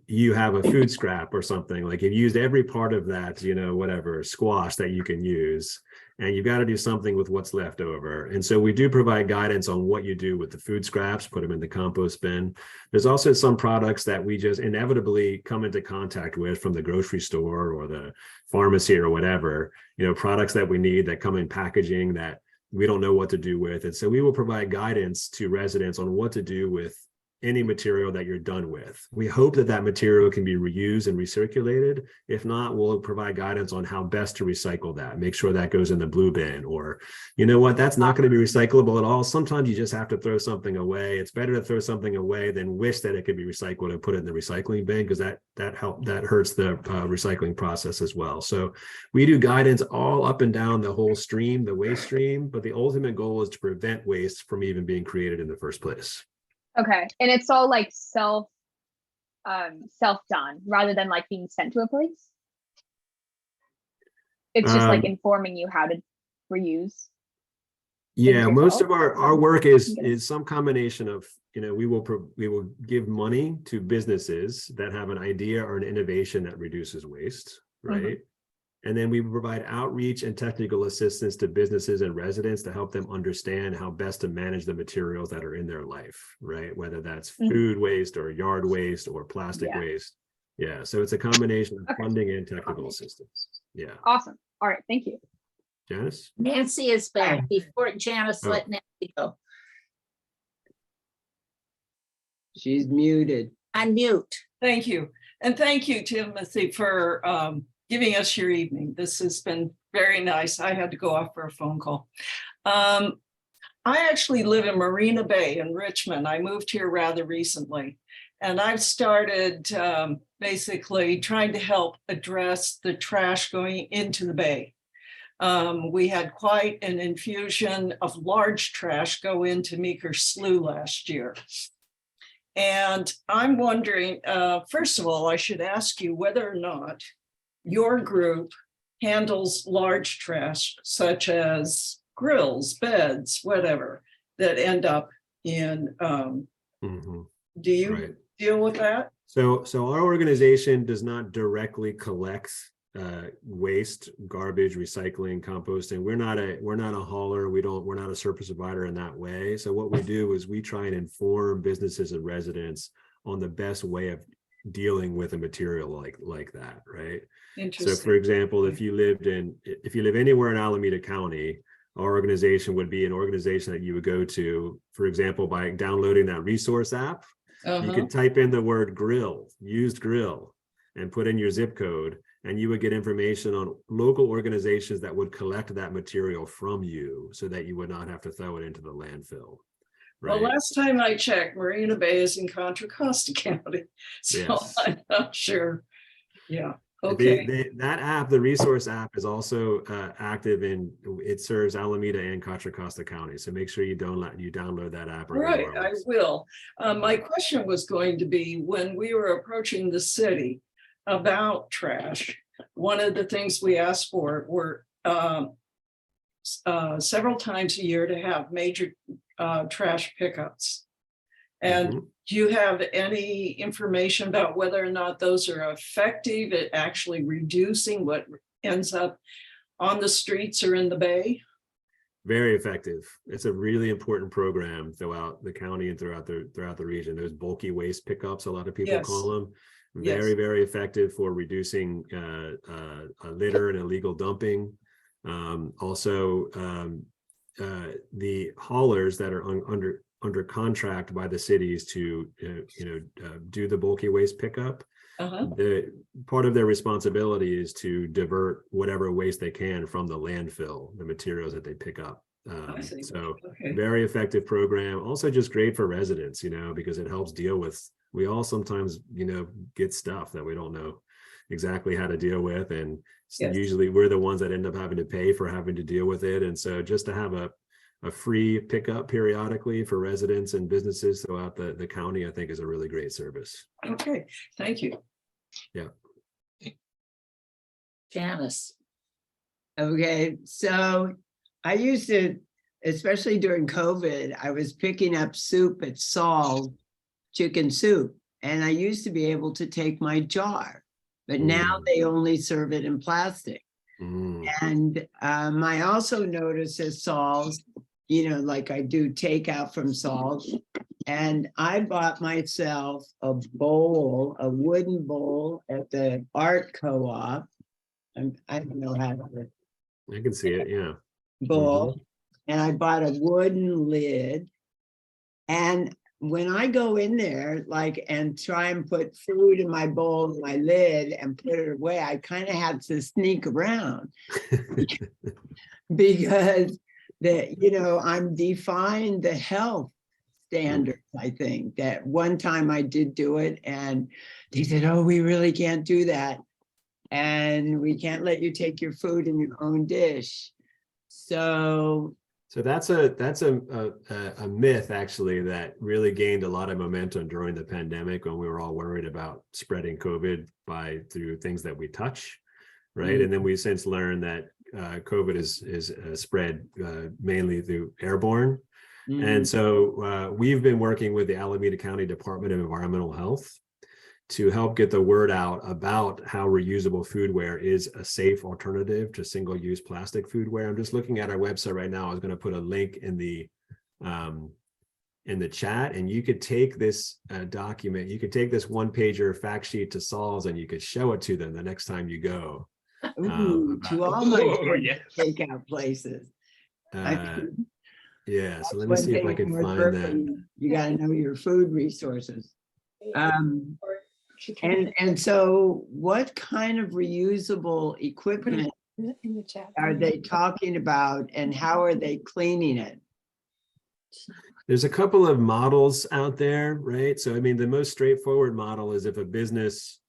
you have a food scrap or something, like you've used every part of that, you know, whatever squash that you can use, and you've got to do something with what's left over. And so we do provide guidance on what you do with the food scraps, put them in the compost bin. There's also some products that we just inevitably come into contact with from the grocery store or the pharmacy or whatever, you know, products that we need that come in packaging that we don't know what to do with. And so we will provide guidance to residents on what to do with any material that you're done with. We hope that that material can be reused and recirculated. If not, we'll provide guidance on how best to recycle that. Make sure that goes in the blue bin, or, you know what, that's not going to be recyclable at all. Sometimes you just have to throw something away. It's better to throw something away than wish that it could be recycled and put it in the recycling bin, because that hurts the recycling process as well. So we do guidance all up and down the whole stream, the waste stream, but the ultimate goal is to prevent waste from even being created in the first place. Okay, and it's all like self done rather than like being sent to a place. It's just like informing you how to reuse. Yeah, most of our work is some combination of, you know, we will give money to businesses that have an idea or an innovation that reduces waste, right? And then we provide outreach and technical assistance to businesses and residents to help them understand how best to manage the materials that are in their life, right? Whether that's food waste or yard waste or plastic waste. Yeah, so it's a combination of funding and technical assistance. Yeah. Awesome. All right, thank you. Janice? Nancy is back. Before Janice let Nancy go. She's muted. Unmute. Thank you. And thank you, Timothy, for giving us your evening. This has been very nice. I had to go off for a phone call. I actually live in Marina Bay in Richmond. I moved here rather recently, and I've started basically trying to help address the trash going into the bay. We had quite an infusion of large trash go into Meeker Slough last year. And I'm wondering, first of all, I should ask you whether or not your group handles large trash, such as grills, beds, whatever, that end up in, do you deal with that? So our organization does not directly collect waste, garbage, recycling, composting. We're not a hauler. We're not a service provider in that way. So what we do is we try and inform businesses and residents on the best way of dealing with a material like that, right? So Interesting. for example, if you live anywhere in Alameda County, our organization would be an organization that you would go to, for example, by downloading that resource app. You Uh-huh. could type in the word grill, used grill, and put in your zip code, and you would get information on local organizations that would collect that material from you so that you would not have to throw it into the landfill. Well, Right. last time I checked, Marina Bay is in Contra Costa County, so Yes. I'm not sure. Yeah, okay. That app, the resource app, is also active it serves Alameda and Contra Costa County. So make sure you download that app. Right, I will. My question was going to be, when we were approaching the city about trash, one of the things we asked for were several times a year to have major trash pickups. And do you have any information about whether or not those are effective at actually reducing what ends up on the streets or in the bay? Very effective. It's a really important program throughout the county and throughout the region. Those bulky waste pickups, a lot of people Yes. call them, Yes. very, very effective for reducing litter and illegal dumping. Also, the haulers that are under contract by the cities to do the bulky waste pickup. The part of their responsibility is to divert whatever waste they can from the landfill, the materials that they pick up. So Okay. very effective program. Also just great for residents, because it helps deal with, we all sometimes, get stuff that we don't know exactly how to deal with. And Yes. usually we're the ones that end up having to pay for having to deal with it. And so just to have a free pickup periodically for residents and businesses throughout the county, I think is a really great service. Okay, thank you. Yeah. Janice. Okay, so I used to, especially during COVID, I was picking up soup at Saul's Chicken Soup, and I used to be able to take my jar, but now they only serve it in plastic. And I also noticed at Saul's, like I do takeout from Saul's, and I bought myself a wooden bowl at the art co-op. I don't know how to. I can see it, yeah. Bowl, and I bought a wooden lid. And when I go in there, and try and put food in my bowl and my lid and put it away, I kind of have to sneak around because I'm defying the health standards. I think that one time I did do it, and they said, "Oh, we really can't do that, and we can't let you take your food in your own dish." So that's a myth actually that really gained a lot of momentum during the pandemic when we were all worried about spreading COVID through things that we touch, right? And then we since learned that COVID is spread mainly through airborne. And so we've been working with the Alameda County Department of Environmental Health to help get the word out about how reusable foodware is a safe alternative to single-use plastic foodware. I'm just looking at our website right now. I was going to put a link in the chat, and you could take this document, you could take this one-pager fact sheet to Saul's, and you could show it to them the next time you go. To all my yes. takeout places. Yeah, so let me see if I can find that. You got to know your food resources. And so what kind of reusable equipment are they talking about, and how are they cleaning it? There's a couple of models out there, right? So, I mean, the most straightforward model is if a business,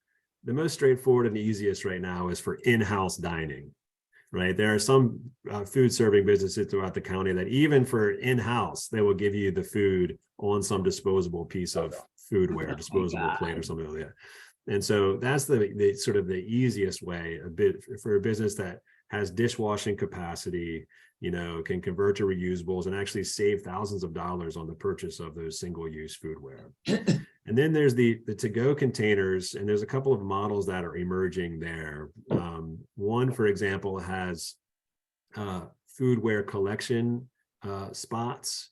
the most straightforward and the easiest right now is for in-house dining, right? There are some food serving businesses throughout the county that even for in-house, they will give you the food on some disposable piece of foodware, disposable plate or something like that. And so that's the sort of the easiest way for a business that has dishwashing capacity, you know, can convert to reusables and actually save thousands of dollars on the purchase of those single-use foodware. And then there's the to-go containers, and there's a couple of models that are emerging there. One, for example, has foodware collection spots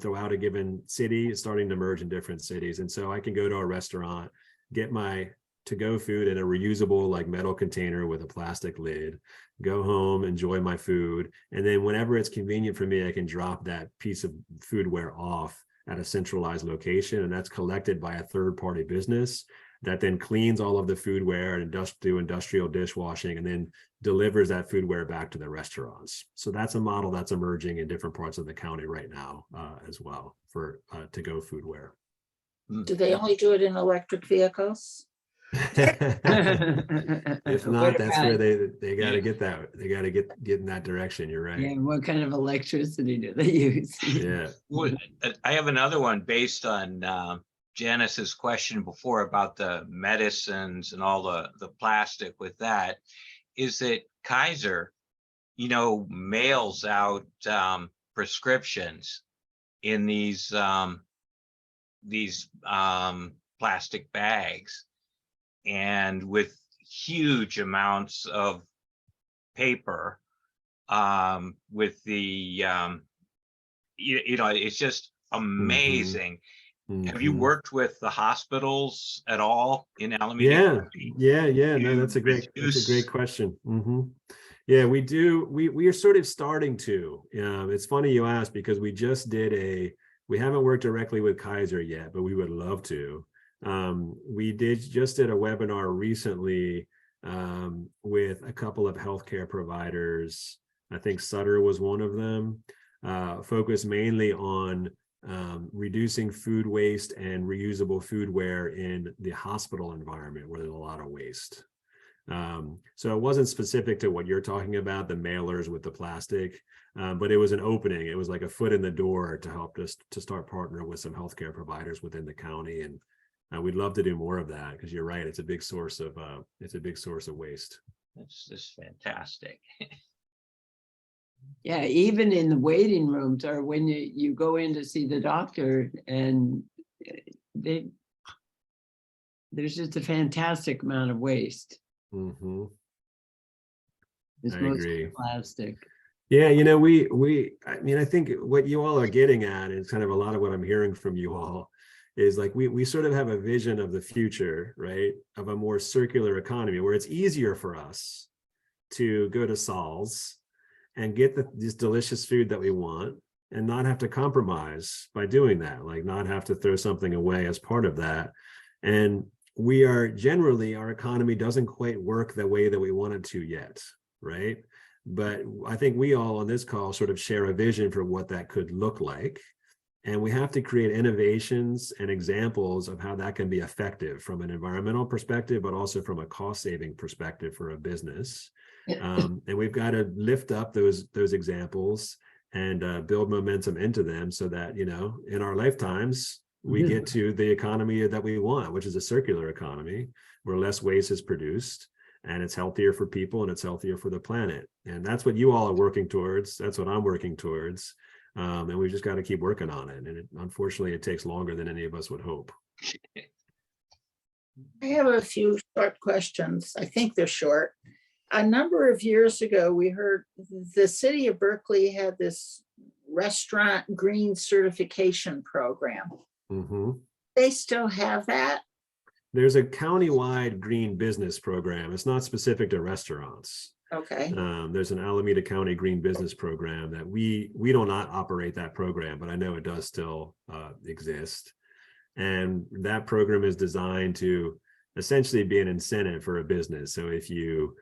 throughout a given city. It's starting to emerge in different cities. And so I can go to a restaurant, get my to-go food in a reusable like metal container with a plastic lid, go home, enjoy my food. And then whenever it's convenient for me, I can drop that piece of foodware off at a centralized location. And that's collected by a third-party business that then cleans all of the foodware and do industrial dishwashing and then delivers that foodware back to the restaurants. So that's a model that's emerging in different parts of the county right now as well for to-go foodware. Do they only do it in electric vehicles? If not, What that's about- where they got to get that. They got to get in that direction. You're right. Yeah, what kind of electricity do they use? Yeah. Well, I have another one based on Janice's question before about the medicines and all the plastic with that, is that Kaiser, you know, mails out prescriptions in these plastic bags, and with huge amounts of paper, with the you know, it's just amazing. Have you worked with the hospitals at all in Alameda County? Yeah. No, that's a great question. Yeah, we do. We are sort of starting to. It's funny you ask, because we just did we haven't worked directly with Kaiser yet, but we would love to. We just did a webinar recently with a couple of healthcare providers. I think Sutter was one of them, focused mainly on reducing food waste and reusable foodware in the hospital environment where there's a lot of waste. So it wasn't specific to what you're talking about, the mailers with the plastic, but it was an opening. It was like a foot in the door to help us to start partnering with some healthcare providers within the county. And we'd love to do more of that, because you're right. It's a big source of waste. That's just fantastic. Yeah, even in the waiting rooms, or when you go in to see the doctor, and there's just a fantastic amount of waste. It's I mostly agree. plastic. Yeah, you know, I mean, I think what you all are getting at is kind of a lot of what I'm hearing from you all is like, we sort of have a vision of the future, right? Of a more circular economy where it's easier for us to go to Saul's and get this delicious food that we want and not have to compromise by doing that, like not have to throw something away as part of that. And our economy doesn't quite work the way that we want it to yet, right? But I think we all on this call sort of share a vision for what that could look like. And we have to create innovations and examples of how that can be effective from an environmental perspective, but also from a cost-saving perspective for a business. And we've got to lift up those examples and build momentum into them so that, you know, in our lifetimes, we get to the economy that we want, which is a circular economy where less waste is produced and it's healthier for people and it's healthier for the planet. And that's what you all are working towards. That's what I'm working towards. And we just got to keep working on it. And unfortunately, it takes longer than any of us would hope. I have a few short questions. I think they're short. A number of years ago, we heard the city of Berkeley had this restaurant green certification program. They still have that? There's a countywide green business program. It's not specific to restaurants. Okay. There's an Alameda County green business program that we do not operate that program, but I know it does still exist. And that program is designed to essentially be an incentive for a business. So if you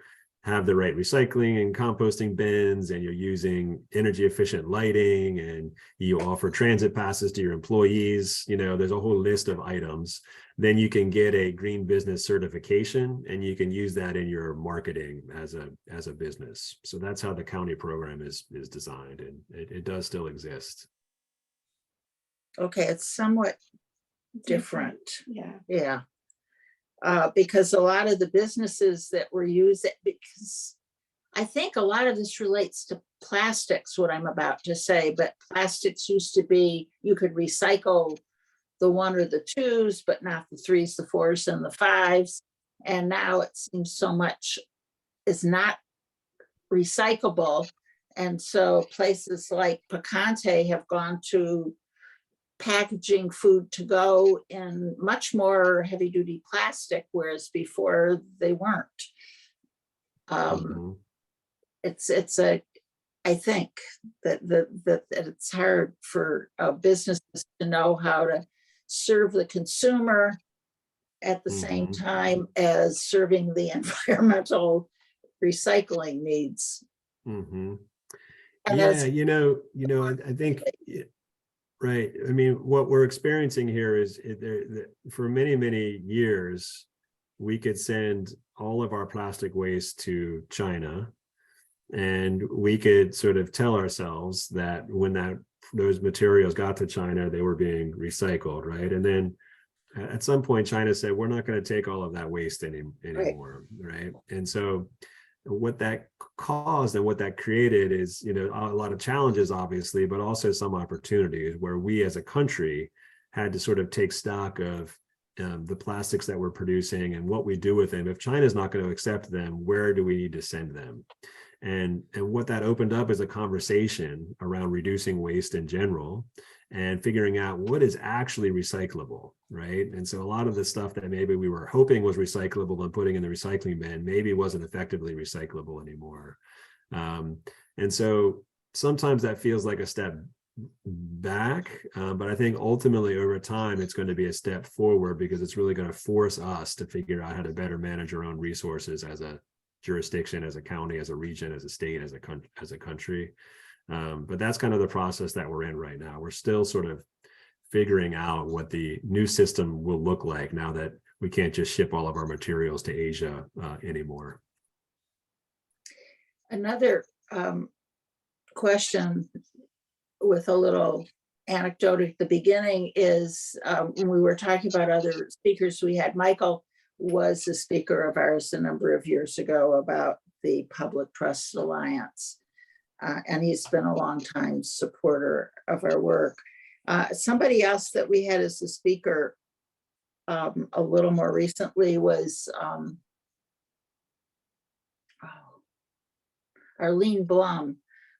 have the right recycling and composting bins, and you're using energy efficient lighting, and you offer transit passes to your employees, you know, there's a whole list of items, then you can get a green business certification and you can use that in your marketing as a business. So that's how the county program is designed, and it does still exist. Okay, it's somewhat different. Yeah. Because a lot of the businesses that were using, because I think a lot of this relates to plastics, what I'm about to say, but plastics used to be, you could recycle the 1 or the 2s, but not the 3s, the 4s, and the 5s. And now it seems so much is not recyclable. And so places like Picante have gone to packaging food to go in much more heavy duty plastic, whereas before they weren't. Mhm. I think that it's hard for businesses to know how to serve the consumer at the same Mhm. time as serving the environmental recycling needs. Mhm. And Yeah, that's I think, right. I mean, what we're experiencing here is for many, many years, we could send all of our plastic waste to China, and we could sort of tell ourselves that when those materials got to China, they were being recycled, right? And then at some point, China said, we're not going to take all of that waste anymore, right? And so what that caused and what that created is, a lot of challenges, obviously, but also some opportunities where we as a country had to sort of take stock of the plastics that we're producing and what we do with them. If China's not going to accept them, where do we need to send them? And what that opened up is a conversation around reducing waste in general and figuring out what is actually recyclable, right? And so a lot of the stuff that maybe we were hoping was recyclable and putting in the recycling bin maybe wasn't effectively recyclable anymore. And so sometimes that feels like a step back, but I think ultimately over time it's going to be a step forward, because it's really going to force us to figure out how to better manage our own resources as a jurisdiction, as a county, as a region, as a state, as a country. But that's kind of the process that we're in right now. We're still sort of figuring out what the new system will look like now that we can't just ship all of our materials to Asia anymore. another question with a little anecdote at the beginning is when we were talking about other speakers, we had Michael was a speaker of ours a number of years ago about the Public Trust Alliance. And he's been a long time supporter of our work. Somebody else that we had as a speaker a little more recently was Arlene Blum,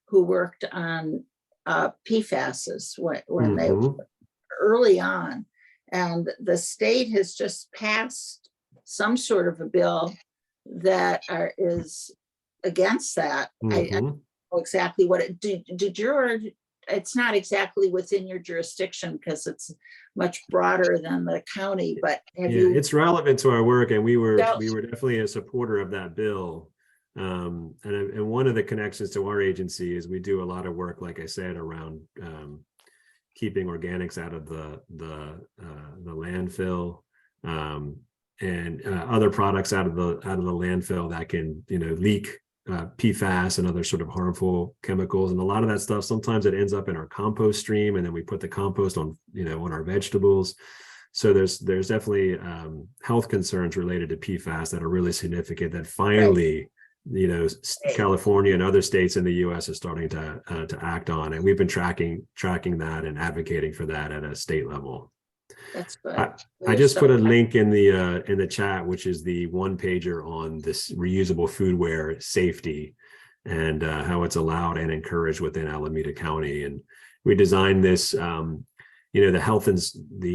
who worked on PFASs when they were early on. And the state has just passed some sort of a bill that is against that. I don't know exactly what it did your, it's not exactly within your jurisdiction because it's much broader than the county, but have you? It's relevant to our work, and we were definitely a supporter of that bill. And one of the connections to our agency is we do a lot of work, like I said, around keeping organics out of the landfill, and other products out of the landfill that can leak PFAS and other sort of harmful chemicals. And a lot of that stuff, sometimes it ends up in our compost stream, and then we put the compost on on our vegetables. So there's definitely health concerns related to PFAS that are really significant that finally California and other states in the U.S. are starting to act on, and we've been tracking that and advocating for that at a state level. That's good. I just put a link in the chat, which is the one pager on this reusable foodware safety and how it's allowed and encouraged within Alameda County. And we designed this. The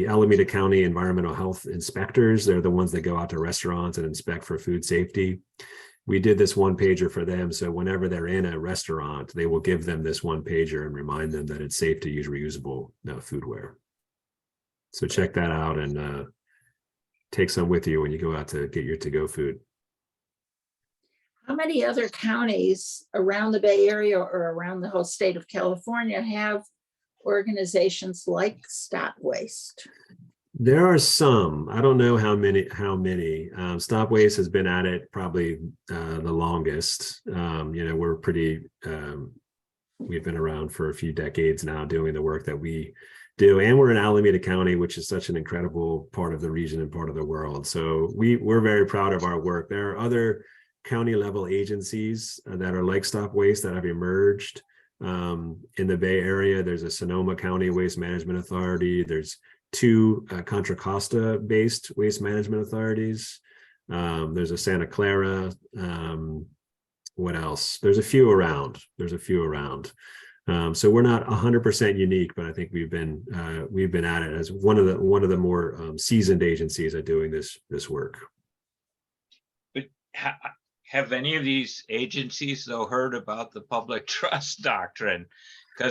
Alameda County environmental health inspectors, they're the ones that go out to restaurants and inspect for food safety. We did this one pager for them, so whenever they're in a restaurant, they will give them this one pager and remind them that it's safe to use reusable foodware. So check that out and take some with you when you go out to get your to-go food. How many other counties around the Bay Area or around the whole state of California have organizations like StopWaste? There are some. I don't know how many. StopWaste has been at it probably the longest. We're pretty. We've been around for a few decades now, doing the work that we do, and we're in Alameda County, which is such an incredible part of the region and part of the world. So we're very proud of our work. There are other county level agencies that are like StopWaste that have emerged in the Bay Area. There's a Sonoma County Waste Management Authority. There's 2 Contra Costa based waste management authorities. There's a Santa Clara. What else? There's a few around. So we're not 100% unique, but I think we've been at it as one of the more seasoned agencies at doing this work. But have any of these agencies though heard about the public trust doctrine?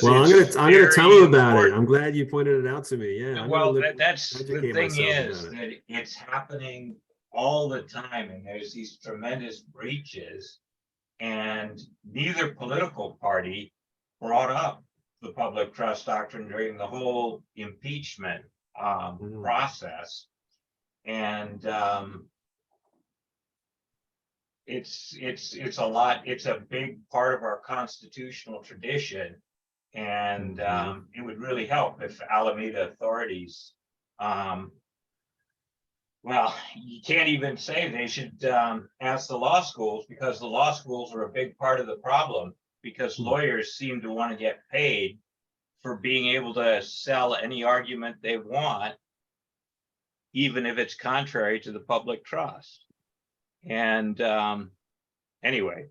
Well, I'm gonna tell them about it. I'm glad you pointed it out to me. Yeah. Well, that's the educate thing myself is about it. that it's happening all the time, and there's these tremendous breaches, and neither political party brought up the public trust doctrine during the whole impeachment process. And it's a lot, it's a big part of our constitutional tradition. And it would really help if Alameda authorities, well, you can't even say they should ask the law schools, because the law schools are a big part of the problem, because lawyers seem to want to get paid for being able to sell any argument they want, even if it's contrary to the public trust. And anyway.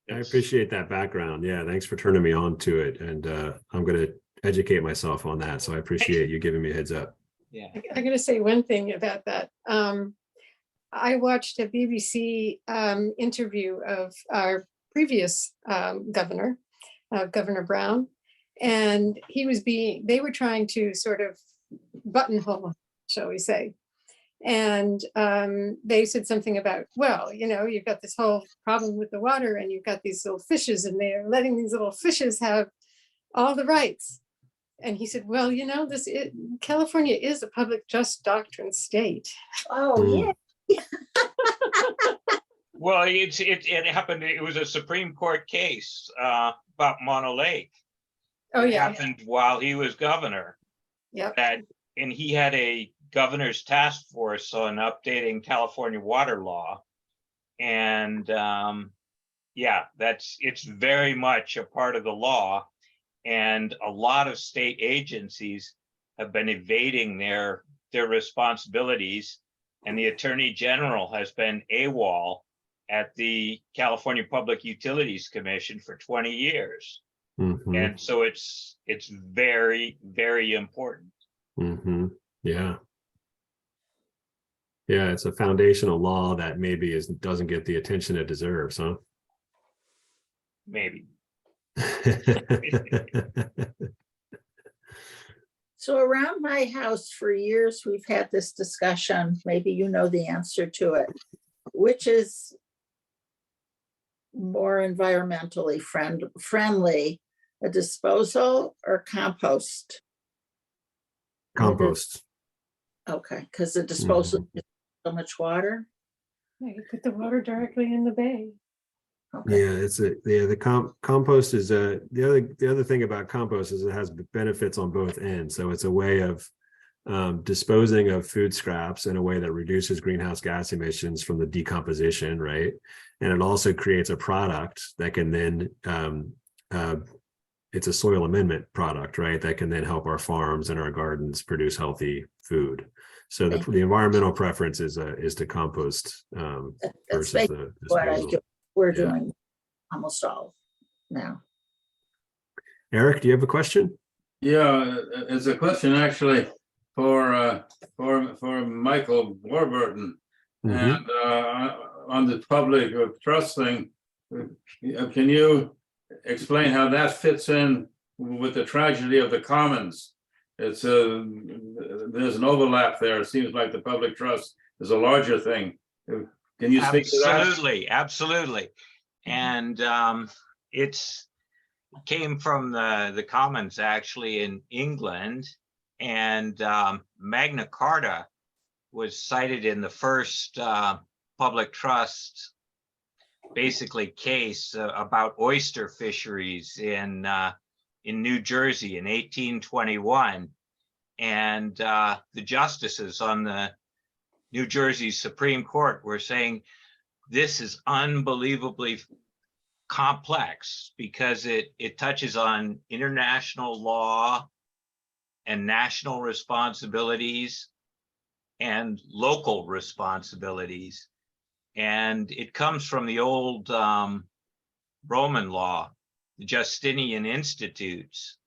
I appreciate that background. Yeah, thanks for turning me on to it. And I'm going to educate myself on that. So I appreciate you giving me a heads up. Yeah. I'm going to say one thing about that. I watched a BBC interview of our previous governor, Governor Brown, and they were trying to sort of buttonhole, shall we say. And they said something about, well, you've got this whole problem with the water, and you've got these little fishes, and they're letting these little fishes have all the rights. And he said, well, California is a public trust doctrine state. Oh, yeah. Well, it happened. It was a Supreme Court case about Mono Lake. Oh, It yeah. happened while he was governor. Yep. And he had a governor's task force on updating California water law. And yeah, it's very much a part of the law. And a lot of state agencies have been evading their responsibilities. And the Attorney General has been AWOL at the California Public Utilities Commission for 20 years. Mm-hmm. And so it's very, very important. Mm-hmm. Yeah. Yeah, it's a foundational law that maybe doesn't get the attention it deserves, huh? Maybe. So around my house for years, we've had this discussion, maybe you know the answer to it, which is more environmentally friendly, a disposal or compost? Compost. Okay, because the disposal is so much water. Yeah, you put the water directly in the bay. Okay. Yeah, the compost is the other thing about compost is it has benefits on both ends. So it's a way of disposing of food scraps in a way that reduces greenhouse gas emissions from the decomposition, right? And it also creates a product that can then it's a soil amendment product, right? That can then help our farms and our gardens produce healthy food. So the environmental preference is to compost That's versus basically the what disposal. we're doing almost all now. Eric, do you have a question? Yeah, it's a question actually for Michael Warburton. Mhm. And on the public trust thing, can you explain how that fits in with the tragedy of the commons? It's there's an overlap there. It seems like the public trust is a larger thing. Can you speak to that? Absolutely. And it came from the Commons actually in England, and Magna Carta was cited in the first public trust basically case about oyster fisheries in New Jersey in 1821. And the justices on the New Jersey Supreme Court were saying, this is unbelievably complex because it touches on international law and national responsibilities and local responsibilities. And it comes from the old Roman law, the Justinian Institutes,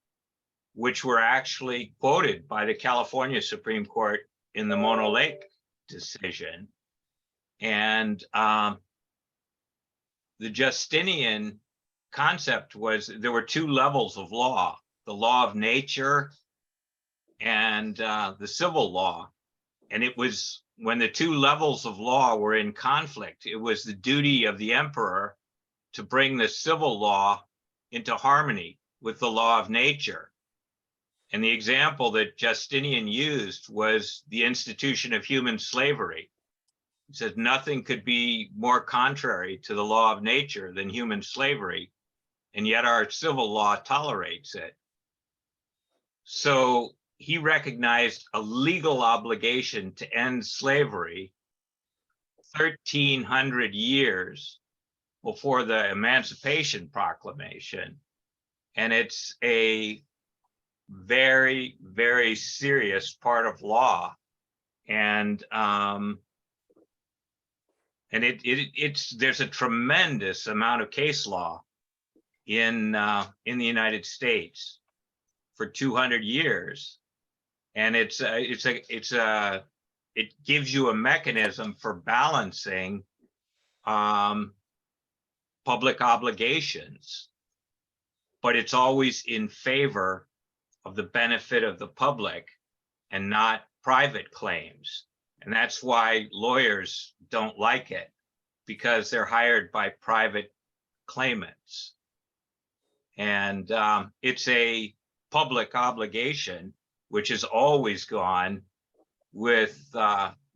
which were actually quoted by the California Supreme Court in the Mono Lake decision. And the Justinian concept was there were two levels of law, the law of nature and the civil law. And it was when the two levels of law were in conflict, it was the duty of the emperor to bring the civil law into harmony with the law of nature. And the example that Justinian used was the institution of human slavery. He said nothing could be more contrary to the law of nature than human slavery, and yet our civil law tolerates it. So he recognized a legal obligation to end slavery 1,300 years before the Emancipation Proclamation. And it's a very, very serious part of law. And there's a tremendous amount of case law in the United States for 200 years. And it gives you a mechanism for balancing public obligations, but it's always in favor of the benefit of the public and not private claims. And that's why lawyers don't like it, because they're hired by private claimants. And it's a public obligation, which has always gone with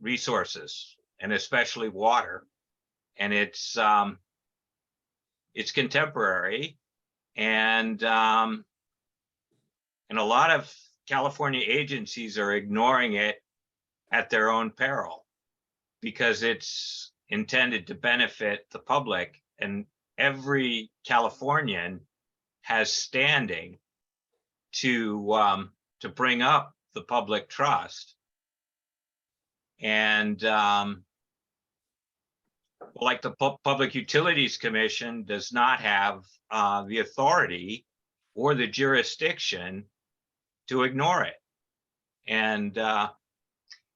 resources, and especially water. And it's contemporary, and a lot of California agencies are ignoring it at their own peril because it's intended to benefit the public, and every Californian has standing to bring up the public trust. And like the Public Utilities Commission does not have the authority or the jurisdiction to ignore it. And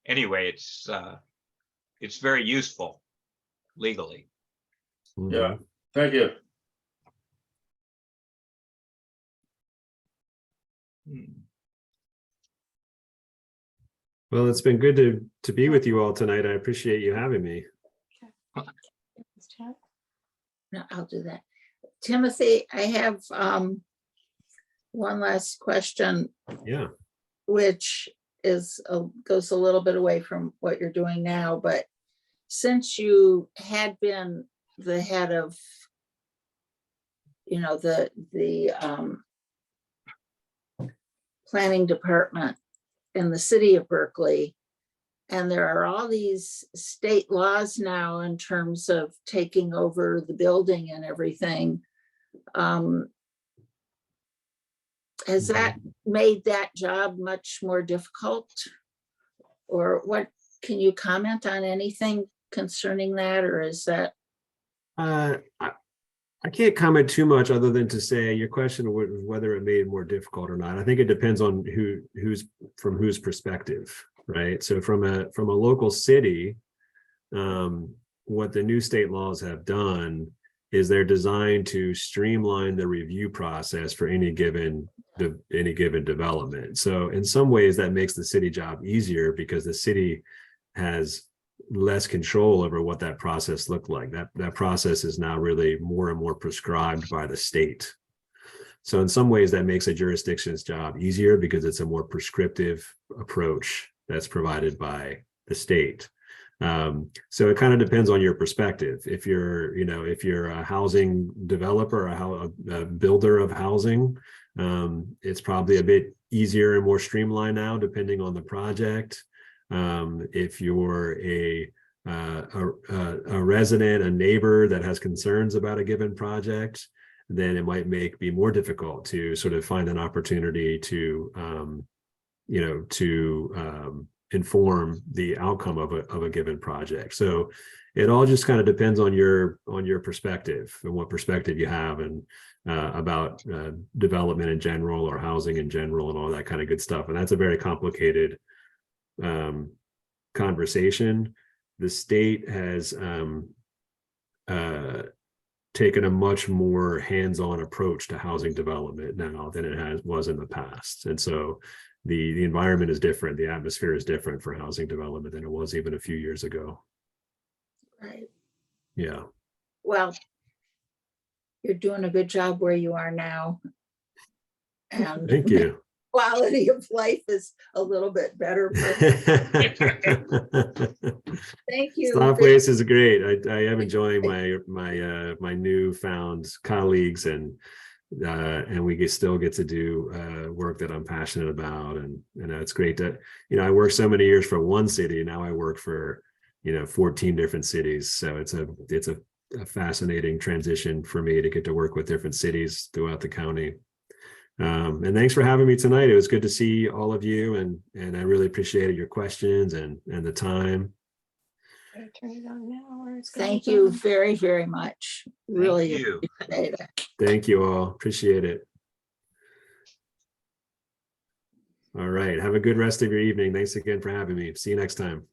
anyway, it's very useful legally. Yeah, thank you. Well, it's been good to be with you all tonight. I appreciate you having me. No, I'll do that. Timothy, I have one last question. Yeah. Which is goes a little bit away from what you're doing now, but since you had been the head of, the planning department in the city of Berkeley, and there are all these state laws now in terms of taking over the building and everything. Has that made that job much more difficult? Or what, can you comment on anything concerning that, or is that? I can't comment too much other than to say your question was whether it made it more difficult or not. I think it depends on whose perspective, right? So from a local city, what the new state laws have done is they're designed to streamline the review process for any given development. So in some ways that makes the city job easier because the city has less control over what that process looked like. That process is now really more and more prescribed by the state. So in some ways that makes a jurisdiction's job easier because it's a more prescriptive approach that's provided by the state. So it kind of depends on your perspective. If you're a housing developer, a builder of housing, it's probably a bit easier and more streamlined now, depending on the project. If you're a a resident, a neighbor that has concerns about a given project, then it might be more difficult to sort of find an opportunity to, inform the outcome of a given project. So it all just kind of depends on your perspective and what perspective you have, and about development in general, or housing in general, and all that kind of good stuff. And that's a very complicated conversation. The state has taken a much more hands-on approach to housing development now than it was in the past. And so the environment is different, the atmosphere is different for housing development than it was even a few years ago. Right. Yeah. Well, you're doing a good job where you are now. And Thank you. quality of life is a little bit better. Thank you. StopWaste is great. I am enjoying my newfound colleagues, and we still get to do work that I'm passionate about, and it's great that I worked so many years for one city. Now I work for 14 different cities. So it's a fascinating transition for me to get to work with different cities throughout the county. And thanks for having me tonight. It was good to see all of you, and I really appreciated your questions and the time. Turn it on now, or it's Thank gonna you go. very, very much. Really you. appreciate it. Thank you all. Appreciate it. All right. Have a good rest of your evening. Thanks again for having me. See you next time.